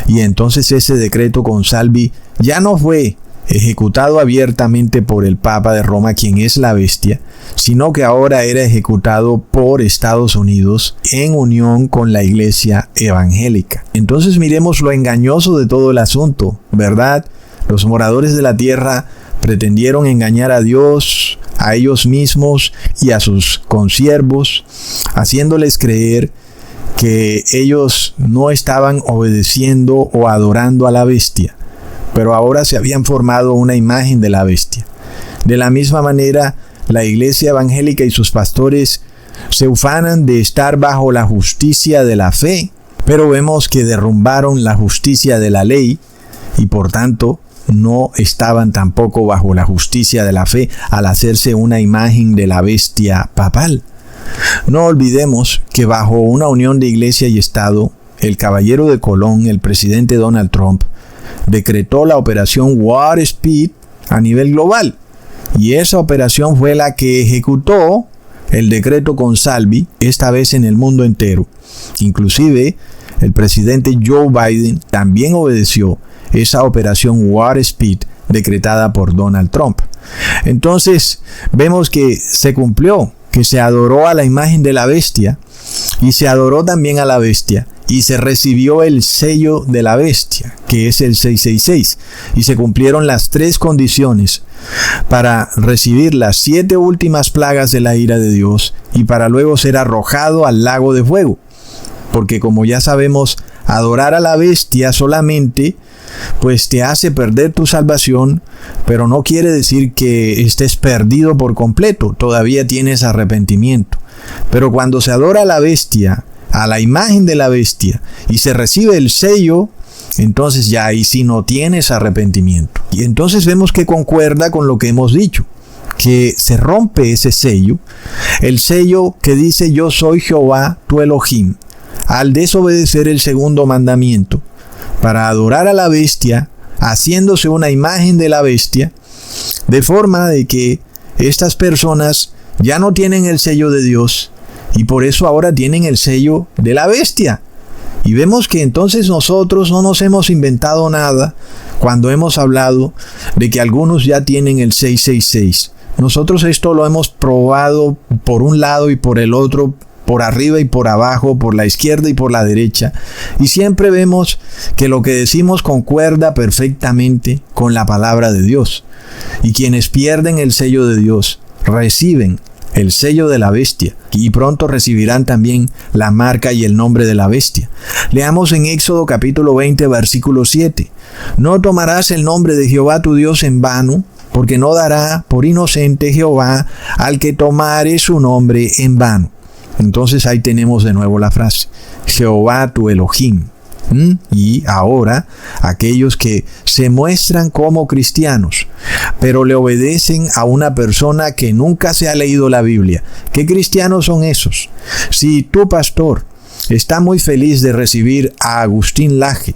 Y entonces ese decreto Consalvi ya no fue ejecutado abiertamente por el Papa de Roma, quien es la bestia, sino que ahora era ejecutado por Estados Unidos en unión con la iglesia evangélica. Entonces miremos lo engañoso de todo el asunto, ¿verdad? Los moradores de la tierra pretendieron engañar a Dios, a ellos mismos y a sus consiervos, haciéndoles creer que ellos no estaban obedeciendo o adorando a la bestia, pero ahora se habían formado una imagen de la bestia. De la misma manera, la iglesia evangélica y sus pastores se ufanan de estar bajo la justicia de la fe, pero vemos que derrumbaron la justicia de la ley y por tanto no estaban tampoco bajo la justicia de la fe al hacerse una imagen de la bestia papal. No olvidemos que bajo una unión de iglesia y Estado, el caballero de Colón, el presidente Donald Trump, decretó la operación Warp Speed a nivel global. Y esa operación fue la que ejecutó el decreto Consalvi, esta vez en el mundo entero. Inclusive, el presidente Joe Biden también obedeció esa operación Warp Speed decretada por Donald Trump. Entonces, vemos que se cumplió, que se adoró a la imagen de la bestia y se adoró también a la bestia. Y se recibió el sello de la bestia, que es el 666. Y se cumplieron las 3 condiciones para recibir las 7 últimas plagas de la ira de Dios y para luego ser arrojado al lago de fuego. Porque como ya sabemos, adorar a la bestia solamente pues te hace perder tu salvación, pero no quiere decir que estés perdido por completo. Todavía tienes arrepentimiento. Pero cuando se adora a la bestia, a la imagen de la bestia, y se recibe el sello, entonces ya ahí sí no tienes arrepentimiento. Y entonces vemos que concuerda con lo que hemos dicho, que se rompe ese sello, el sello que dice yo soy Jehová tu Elohim, al desobedecer el segundo mandamiento, para adorar a la bestia, haciéndose una imagen de la bestia, de forma de que estas personas ya no tienen el sello de Dios, y por eso ahora tienen el sello de la bestia. Y vemos que entonces nosotros no nos hemos inventado nada cuando hemos hablado de que algunos ya tienen el 666. Nosotros esto lo hemos probado por un lado y por el otro, por arriba y por abajo, por la izquierda y por la derecha. Y siempre vemos que lo que decimos concuerda perfectamente con la palabra de Dios. Y quienes pierden el sello de Dios reciben el sello de la bestia, y pronto recibirán también la marca y el nombre de la bestia. Leamos en Éxodo capítulo 20, versículo 7. No tomarás el nombre de Jehová tu Dios en vano, porque no dará por inocente Jehová al que tomare su nombre en vano. Entonces ahí tenemos de nuevo la frase, Jehová tu Elohim. Y ahora, aquellos que se muestran como cristianos, pero le obedecen a una persona que nunca se ha leído la Biblia. ¿Qué cristianos son esos? Si tu pastor está muy feliz de recibir a Agustín Laje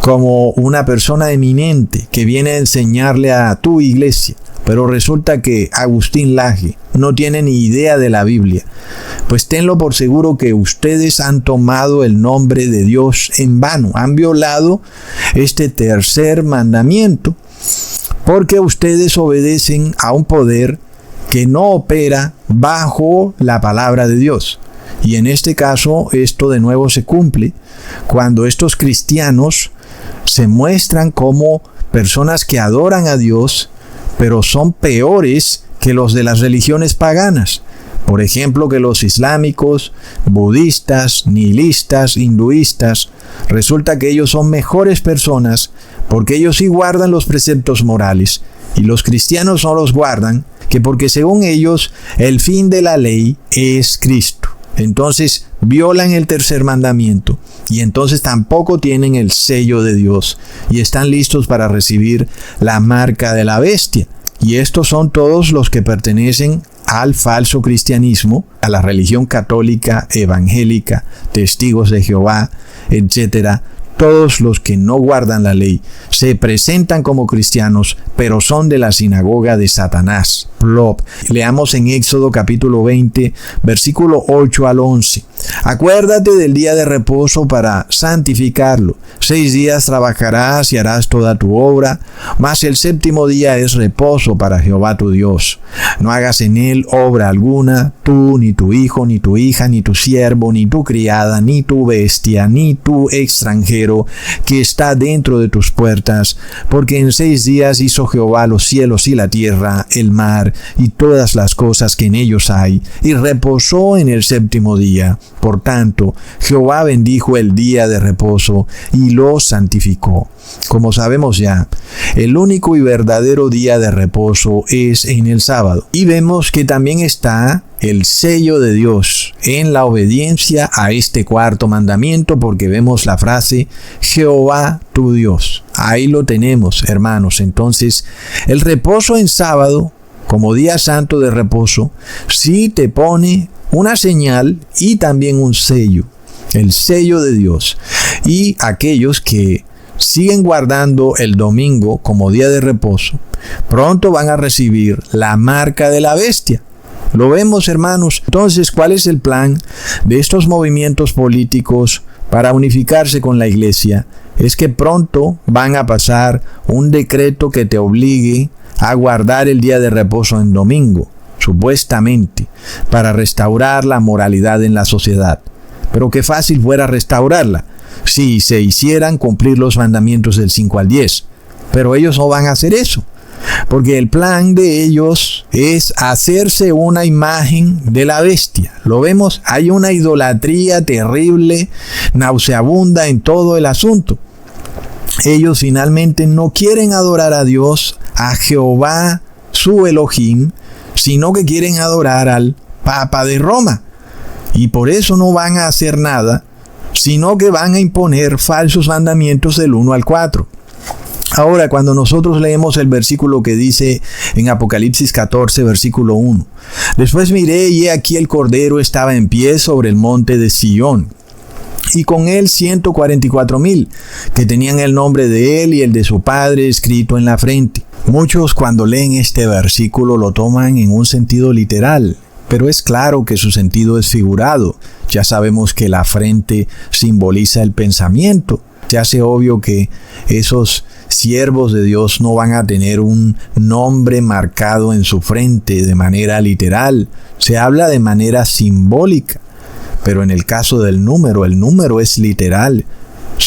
como una persona eminente que viene a enseñarle a tu iglesia, pero resulta que Agustín Laje no tiene ni idea de la Biblia, pues tenlo por seguro que ustedes han tomado el nombre de Dios en vano, han violado este tercer mandamiento, porque ustedes obedecen a un poder que no opera bajo la palabra de Dios. Y en este caso, esto de nuevo se cumple cuando estos cristianos se muestran como personas que adoran a Dios, pero son peores que los de las religiones paganas. Por ejemplo, que los islámicos, budistas, nihilistas, hinduistas, resulta que ellos son mejores personas porque ellos sí guardan los preceptos morales y los cristianos no los guardan, que porque según ellos el fin de la ley es Cristo. Entonces violan el tercer mandamiento y entonces tampoco tienen el sello de Dios y están listos para recibir la marca de la bestia. Y estos son todos los que pertenecen al falso cristianismo, a la religión católica, evangélica, testigos de Jehová, etc. Todos los que no guardan la ley se presentan como cristianos, pero son de la sinagoga de Satanás. Plop. Leamos en Éxodo capítulo 20, versículo 8 al 11. Acuérdate del día de reposo para santificarlo. 6 días trabajarás y harás toda tu obra, mas el séptimo día es reposo para Jehová tu Dios. No hagas en él obra alguna, tú, ni tu hijo, ni tu hija, ni tu siervo, ni tu criada, ni tu bestia, ni tu extranjero que está dentro de tus puertas, porque en 6 días hizo Jehová los cielos y la tierra, el mar y todas las cosas que en ellos hay, y reposó en el séptimo día. Por tanto, Jehová bendijo el día de reposo y lo santificó. Como sabemos ya, el único y verdadero día de reposo es en el sábado. Y vemos que también está el sello de Dios en la obediencia a este cuarto mandamiento, porque vemos la frase Jehová tu Dios. Ahí lo tenemos, hermanos. Entonces, el reposo en sábado, como día santo de reposo, sí te pone una señal y también un sello, el sello de Dios. Y aquellos que siguen guardando el domingo como día de reposo, pronto van a recibir la marca de la bestia. Lo vemos, hermanos. Entonces, ¿cuál es el plan de estos movimientos políticos para unificarse con la iglesia? Es que pronto van a pasar un decreto que te obligue a guardar el día de reposo en domingo, supuestamente, para restaurar la moralidad en la sociedad. Pero qué fácil fuera restaurarla si se hicieran cumplir los mandamientos del 5 al 10. Pero ellos no van a hacer eso, porque el plan de ellos es hacerse una imagen de la bestia. Lo vemos, hay una idolatría terrible, nauseabunda en todo el asunto. Ellos finalmente no quieren adorar a Dios, a Jehová, su Elohim, sino que quieren adorar al Papa de Roma. Y por eso no van a hacer nada, sino que van a imponer falsos mandamientos del 1 al 4. Ahora, cuando nosotros leemos el versículo que dice en Apocalipsis 14, versículo 1. Después miré y he aquí el Cordero estaba en pie sobre el monte de Sión, y con él 144,000, que tenían el nombre de él y el de su padre escrito en la frente. Muchos cuando leen este versículo lo toman en un sentido literal, pero es claro que su sentido es figurado. Ya sabemos que la frente simboliza el pensamiento. Se hace obvio que esos siervos de Dios no van a tener un nombre marcado en su frente de manera literal. Se habla de manera simbólica. Pero en el caso del número, el número es literal.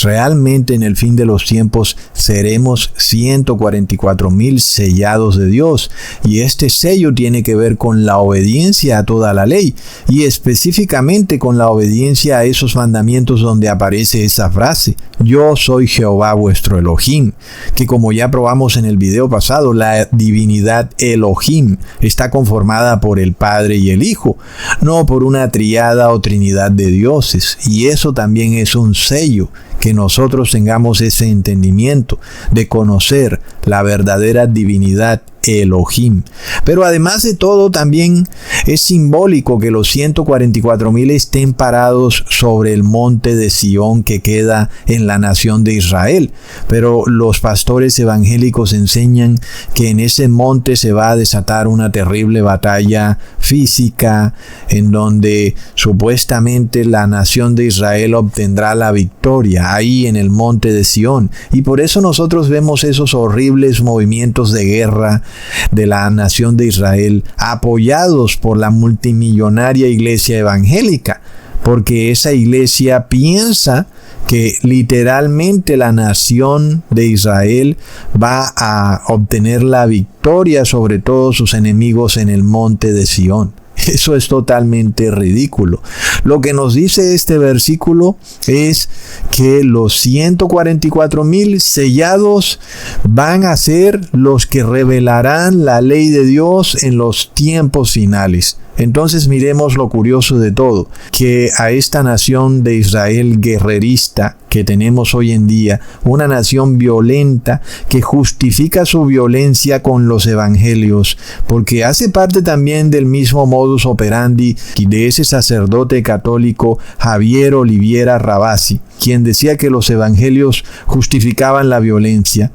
Realmente en el fin de los tiempos seremos 144,000 sellados de Dios, y este sello tiene que ver con la obediencia a toda la ley, y específicamente con la obediencia a esos mandamientos donde aparece esa frase: yo soy Jehová vuestro Elohim, que como ya probamos en el video pasado, la divinidad Elohim está conformada por el Padre y el Hijo, no por una triada o trinidad de dioses, y eso también es un sello, que nosotros tengamos ese entendimiento de conocer la verdadera divinidad Elohim. Pero además de todo, también es simbólico que los 144,000 estén parados sobre el monte de Sión que queda en la nación de Israel. Pero los pastores evangélicos enseñan que en ese monte se va a desatar una terrible batalla física, en donde supuestamente la nación de Israel obtendrá la victoria ahí en el monte de Sión. Y por eso nosotros vemos esos horribles movimientos de guerra de la nación de Israel, apoyados por la multimillonaria iglesia evangélica, porque esa iglesia piensa que literalmente la nación de Israel va a obtener la victoria sobre todos sus enemigos en el monte de Sión. Eso es totalmente ridículo. Lo que nos dice este versículo es que los 144,000 sellados van a ser los que revelarán la ley de Dios en los tiempos finales. Entonces miremos lo curioso de todo, que a esta nación de Israel guerrerista que tenemos hoy en día, una nación violenta que justifica su violencia con los evangelios, porque hace parte también del mismo modus operandi de ese sacerdote católico Javier Oliviera Rabasi, quien decía que los evangelios justificaban la violencia.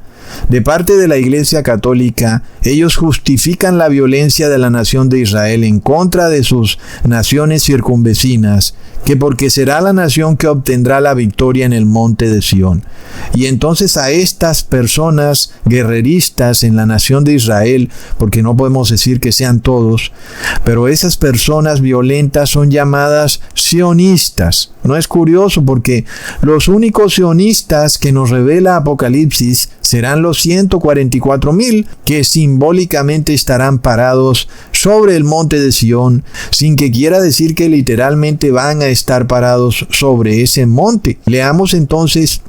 De parte de la Iglesia Católica, ellos justifican la violencia de la nación de Israel en contra de sus naciones circunvecinas, que porque será la nación que obtendrá la victoria en el monte de Sión. Y entonces a estas personas guerreristas en la nación de Israel, porque no podemos decir que sean todos, pero esas personas violentas son llamadas sionistas. ¿No es curioso? Porque los únicos sionistas que nos revela Apocalipsis serán los 144,000 que simbólicamente estarán parados sobre el monte de Sión, sin que quiera decir que literalmente van a estar parados sobre ese monte. Leamos entonces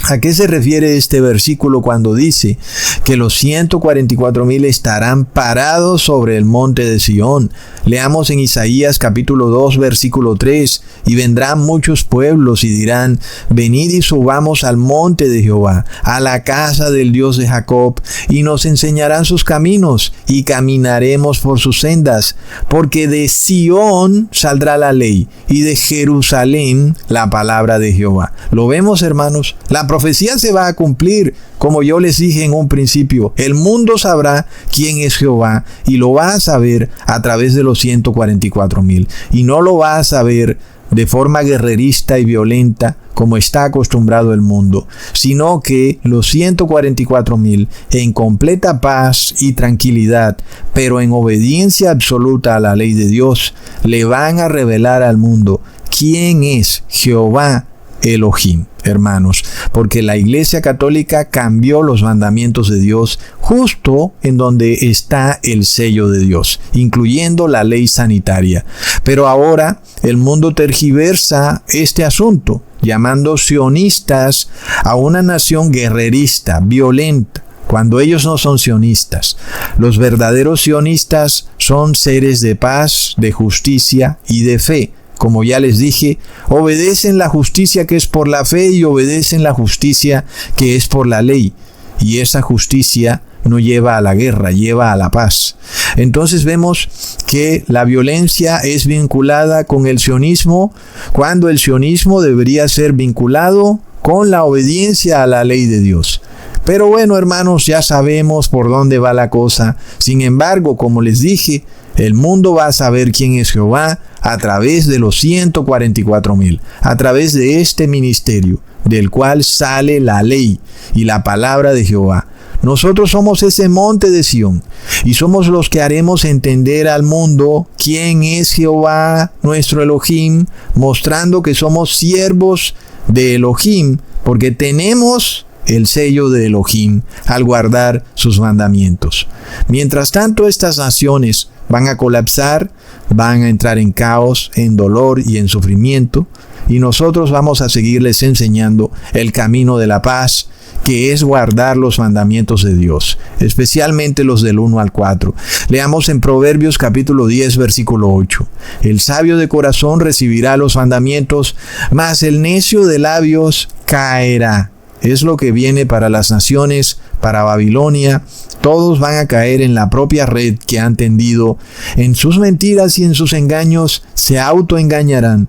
¿a qué se refiere este versículo cuando dice que los 144,000 estarán parados sobre el monte de Sión? Leamos en Isaías capítulo 2 versículo 3: y vendrán muchos pueblos y dirán: venid y subamos al monte de Jehová, a la casa del Dios de Jacob, y nos enseñarán sus caminos, y caminaremos por sus sendas, porque de Sión saldrá la ley, y de Jerusalén la palabra de Jehová. ¿Lo vemos, hermanos? La profecía se va a cumplir, como yo les dije en un principio. El mundo sabrá quién es Jehová, y lo va a saber a través de los 144,000. Y no lo va a saber de forma guerrerista y violenta como está acostumbrado el mundo, sino que los 144,000 en completa paz y tranquilidad, pero en obediencia absoluta a la ley de Dios, le van a revelar al mundo quién es Jehová Elohim, hermanos, porque la Iglesia Católica cambió los mandamientos de Dios justo en donde está el sello de Dios, incluyendo la ley sanitaria. Pero ahora el mundo tergiversa este asunto, llamando sionistas a una nación guerrerista, violenta, cuando ellos no son sionistas. Los verdaderos sionistas son seres de paz, de justicia y de fe. Como ya les dije, obedecen la justicia que es por la fe y obedecen la justicia que es por la ley. Y esa justicia no lleva a la guerra, lleva a la paz. Entonces vemos que la violencia es vinculada con el sionismo, cuando el sionismo debería ser vinculado con la obediencia a la ley de Dios. Pero bueno, hermanos, ya sabemos por dónde va la cosa. Sin embargo, como les dije, el mundo va a saber quién es Jehová a través de los 144,000, a través de este ministerio, del cual sale la ley y la palabra de Jehová. Nosotros somos ese monte de Sión, y somos los que haremos entender al mundo quién es Jehová, nuestro Elohim, mostrando que somos siervos de Elohim, porque tenemos el sello de Elohim al guardar sus mandamientos. Mientras tanto, estas naciones van a colapsar, van a entrar en caos, en dolor y en sufrimiento, y nosotros vamos a seguirles enseñando el camino de la paz, que es guardar los mandamientos de Dios, especialmente los del 1 al 4. Leamos en Proverbios capítulo 10, versículo 8. El sabio de corazón recibirá los mandamientos, mas el necio de labios caerá. Es lo que viene para las naciones, para Babilonia. Todos van a caer en la propia red que han tendido. En sus mentiras y en sus engaños se autoengañarán.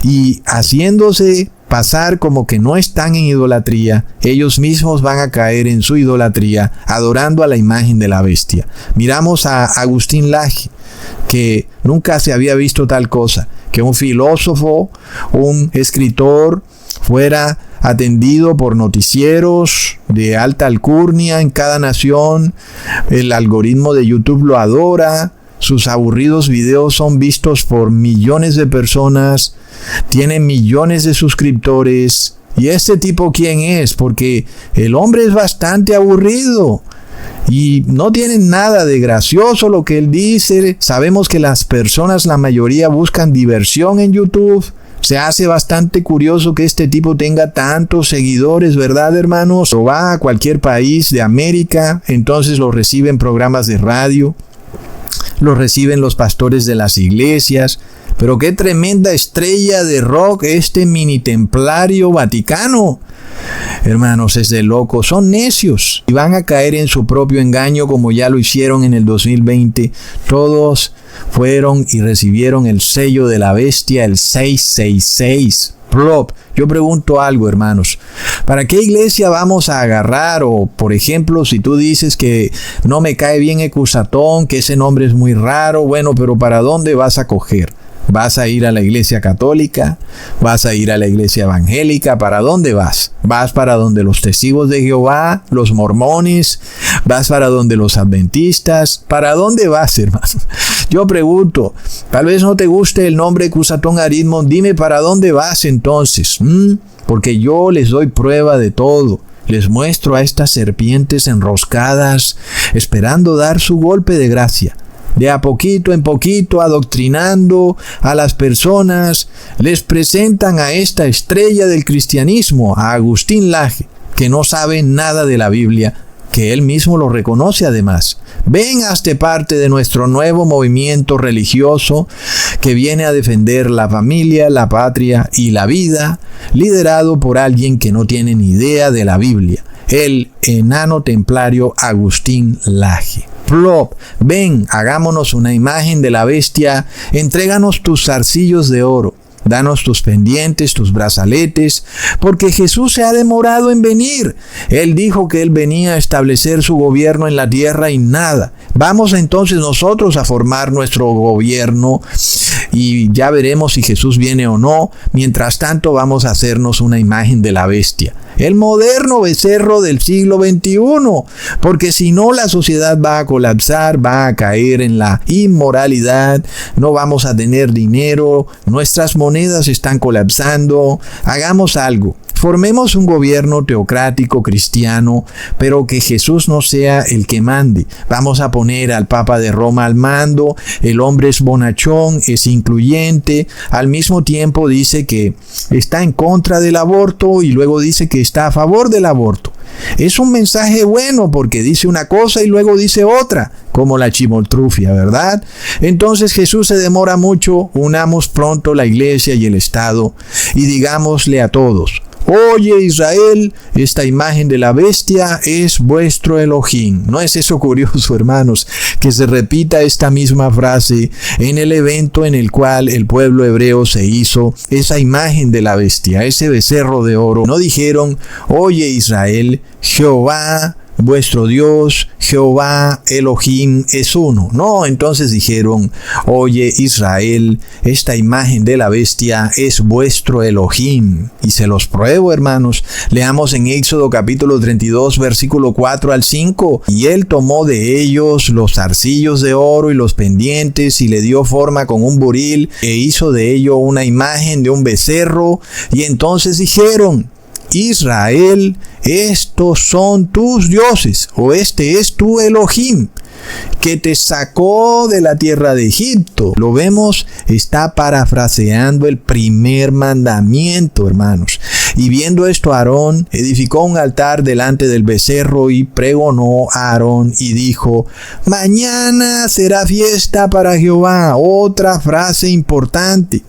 Y haciéndose pasar como que no están en idolatría, ellos mismos van a caer en su idolatría, adorando a la imagen de la bestia. Miramos a Agustín Laje, que nunca se había visto tal cosa, que un filósofo, un escritor, fuera atendido por noticieros de alta alcurnia en cada nación. El algoritmo de YouTube lo adora. Sus aburridos videos son vistos por millones de personas. Tiene millones de suscriptores. ¿Y este tipo quién es? Porque el hombre es bastante aburrido y no tiene nada de gracioso lo que él dice. Sabemos que las personas, la mayoría, buscan diversión en YouTube. Se hace bastante curioso que este tipo tenga tantos seguidores, ¿verdad, hermanos? O va a cualquier país de América, entonces lo reciben programas de radio, lo reciben los pastores de las iglesias. Pero qué tremenda estrella de rock este mini templario vaticano. Hermanos, es de locos, son necios y van a caer en su propio engaño como ya lo hicieron en el 2020. Todos fueron y recibieron el sello de la bestia, el 666. Plop. Yo pregunto algo, hermanos. ¿Para qué iglesia vamos a agarrar? O, por ejemplo, si tú dices que no me cae bien Ecusatón, que ese nombre es muy raro, bueno, pero ¿para dónde vas a coger? ¿Vas a ir a la iglesia católica? ¿Vas a ir a la iglesia evangélica? ¿Para dónde vas? ¿Vas para donde los testigos de Jehová, los mormones? ¿Vas para donde los adventistas? ¿Para dónde vas, hermano? Yo pregunto, tal vez no te guste el nombre Cusatón Aritmon, dime para dónde vas entonces, porque yo les doy prueba de todo. Les muestro a estas serpientes enroscadas, esperando dar su golpe de gracia. De a poquito en poquito, adoctrinando a las personas, les presentan a esta estrella del cristianismo, a Agustín Laje, que no sabe nada de la Biblia, que él mismo lo reconoce además. Ven a este parte de nuestro nuevo movimiento religioso que viene a defender la familia, la patria y la vida, liderado por alguien que no tiene ni idea de la Biblia, el enano templario Agustín Laje. Plop, ven, hagámonos una imagen de la bestia, entréganos tus zarcillos de oro, danos tus pendientes, tus brazaletes, porque Jesús se ha demorado en venir. Él dijo que Él venía a establecer su gobierno en la tierra y nada. Vamos entonces nosotros a formar nuestro gobierno y ya veremos si Jesús viene o no. Mientras tanto vamos a hacernos una imagen de la bestia, el moderno becerro del siglo XXI, porque si no la sociedad va a colapsar, va a caer en la inmoralidad, no vamos a tener dinero, nuestras monedas están colapsando. Hagamos algo. Formemos un gobierno teocrático cristiano, pero que Jesús no sea el que mande. Vamos a poner al Papa de Roma al mando. El hombre es bonachón, es incluyente. Al mismo tiempo dice que está en contra del aborto y luego dice que está a favor del aborto. Es un mensaje bueno porque dice una cosa y luego dice otra, como la chimoltrufia, ¿verdad? Entonces Jesús se demora mucho. Unamos pronto la iglesia y el Estado y digámosle a todos: oye Israel, esta imagen de la bestia es vuestro Elohim. ¿No es eso curioso, hermanos? Que se repita esta misma frase en el evento en el cual el pueblo hebreo se hizo esa imagen de la bestia, ese becerro de oro. No dijeron: oye Israel, Jehová vuestro Dios, Jehová Elohim es uno. No, entonces dijeron: oye Israel, esta imagen de la bestia es vuestro Elohim. Y se los pruebo, hermanos. Leamos en Éxodo capítulo 32, versículo 4 al 5. Y él tomó de ellos los zarcillos de oro y los pendientes y le dio forma con un buril e hizo de ello una imagen de un becerro. Y entonces dijeron: Israel, estos son tus dioses, o este es tu Elohim, que te sacó de la tierra de Egipto. Lo vemos, está parafraseando el primer mandamiento, hermanos. Y viendo esto, Aarón edificó un altar delante del becerro y pregonó a Aarón y dijo: mañana será fiesta para Jehová. Otra frase importante.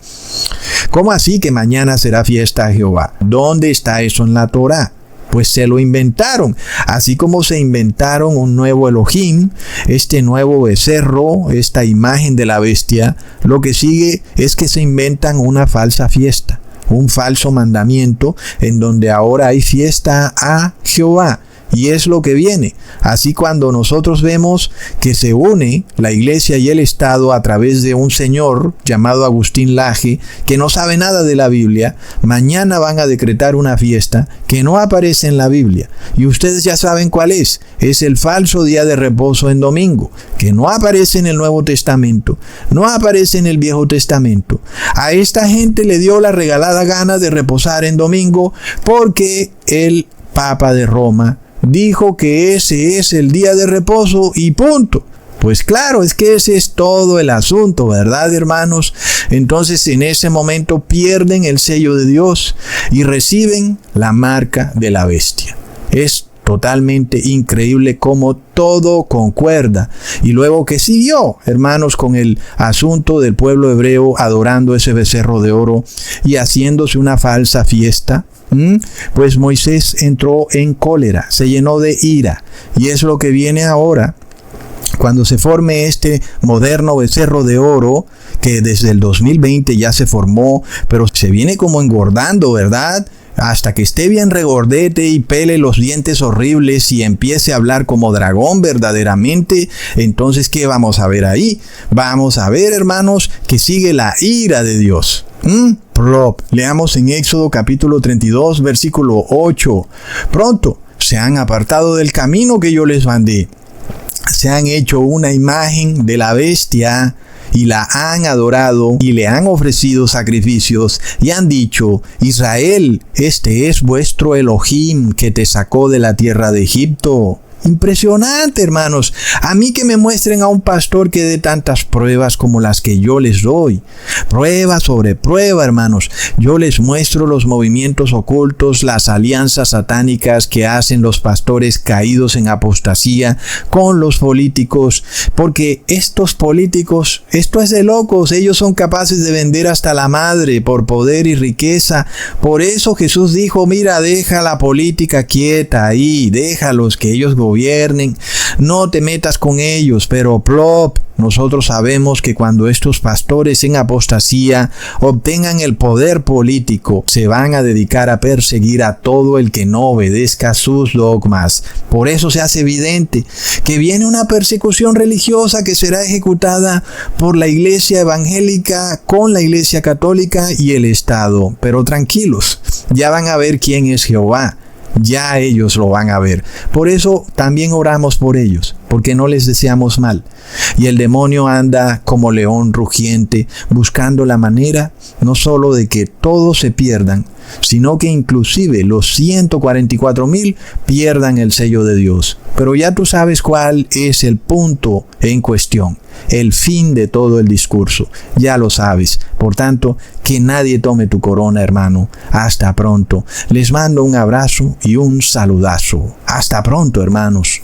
¿Cómo así que mañana será fiesta a Jehová? ¿Dónde está eso en la Torá? Pues se lo inventaron, así como se inventaron un nuevo Elohim, este nuevo becerro, esta imagen de la bestia. Lo que sigue es que se inventan una falsa fiesta, un falso mandamiento en donde ahora hay fiesta a Jehová. Y es lo que viene. Así cuando nosotros vemos que se une la iglesia y el Estado a través de un señor llamado Agustín Laje, que no sabe nada de la Biblia, mañana van a decretar una fiesta que no aparece en la Biblia. Y ustedes ya saben cuál es. Es el falso día de reposo en domingo, que no aparece en el Nuevo Testamento, no aparece en el Viejo Testamento. A esta gente le dio la regalada gana de reposar en domingo porque el Papa de Roma dijo que ese es el día de reposo y punto. Pues claro, es que ese es todo el asunto, ¿verdad, hermanos? Entonces en ese momento pierden el sello de Dios y reciben la marca de la bestia. Es totalmente increíble cómo todo concuerda. Y luego que siguió, hermanos, con el asunto del pueblo hebreo adorando ese becerro de oro y haciéndose una falsa fiesta, pues Moisés entró en cólera, se llenó de ira. Y es lo que viene ahora. Cuando se forme este moderno becerro de oro, que desde el 2020 ya se formó, pero se viene como engordando, ¿verdad? Hasta que esté bien regordete y pele los dientes horribles y empiece a hablar como dragón verdaderamente, entonces ¿qué vamos a ver ahí? Vamos a ver, hermanos, que sigue la ira de Dios. Leamos en Éxodo capítulo 32, versículo 8. Pronto se han apartado del camino que yo les mandé. Se han hecho una imagen de la bestia y la han adorado y le han ofrecido sacrificios y han dicho: Israel, este es vuestro Elohim que te sacó de la tierra de Egipto. Impresionante, hermanos. A mí que me muestren a un pastor que dé tantas pruebas como las que yo les doy. Prueba sobre prueba, hermanos. Yo les muestro los movimientos ocultos, las alianzas satánicas que hacen los pastores caídos en apostasía con los políticos. Porque estos políticos, esto es de locos. Ellos son capaces de vender hasta la madre por poder y riqueza. Por eso Jesús dijo: mira, deja la política quieta ahí. Déjalos que ellos gobiernen, no te metas con ellos. Pero nosotros sabemos que cuando estos pastores en apostasía obtengan el poder político, se van a dedicar a perseguir a todo el que no obedezca sus dogmas. Por eso se hace evidente que viene una persecución religiosa que será ejecutada por la iglesia evangélica con la iglesia católica y el Estado. Pero tranquilos, ya van a ver quién es Jehová. Ya ellos lo van a ver. Por eso también oramos por ellos, porque no les deseamos mal. Y el demonio anda como león rugiente, buscando la manera no solo de que todos se pierdan, sino que inclusive los 144,000 pierdan el sello de Dios. Pero ya tú sabes cuál es el punto en cuestión, el fin de todo el discurso. Ya lo sabes. Por tanto, que nadie tome tu corona, hermano. Hasta pronto. Les mando un abrazo y un saludazo. Hasta pronto, hermanos.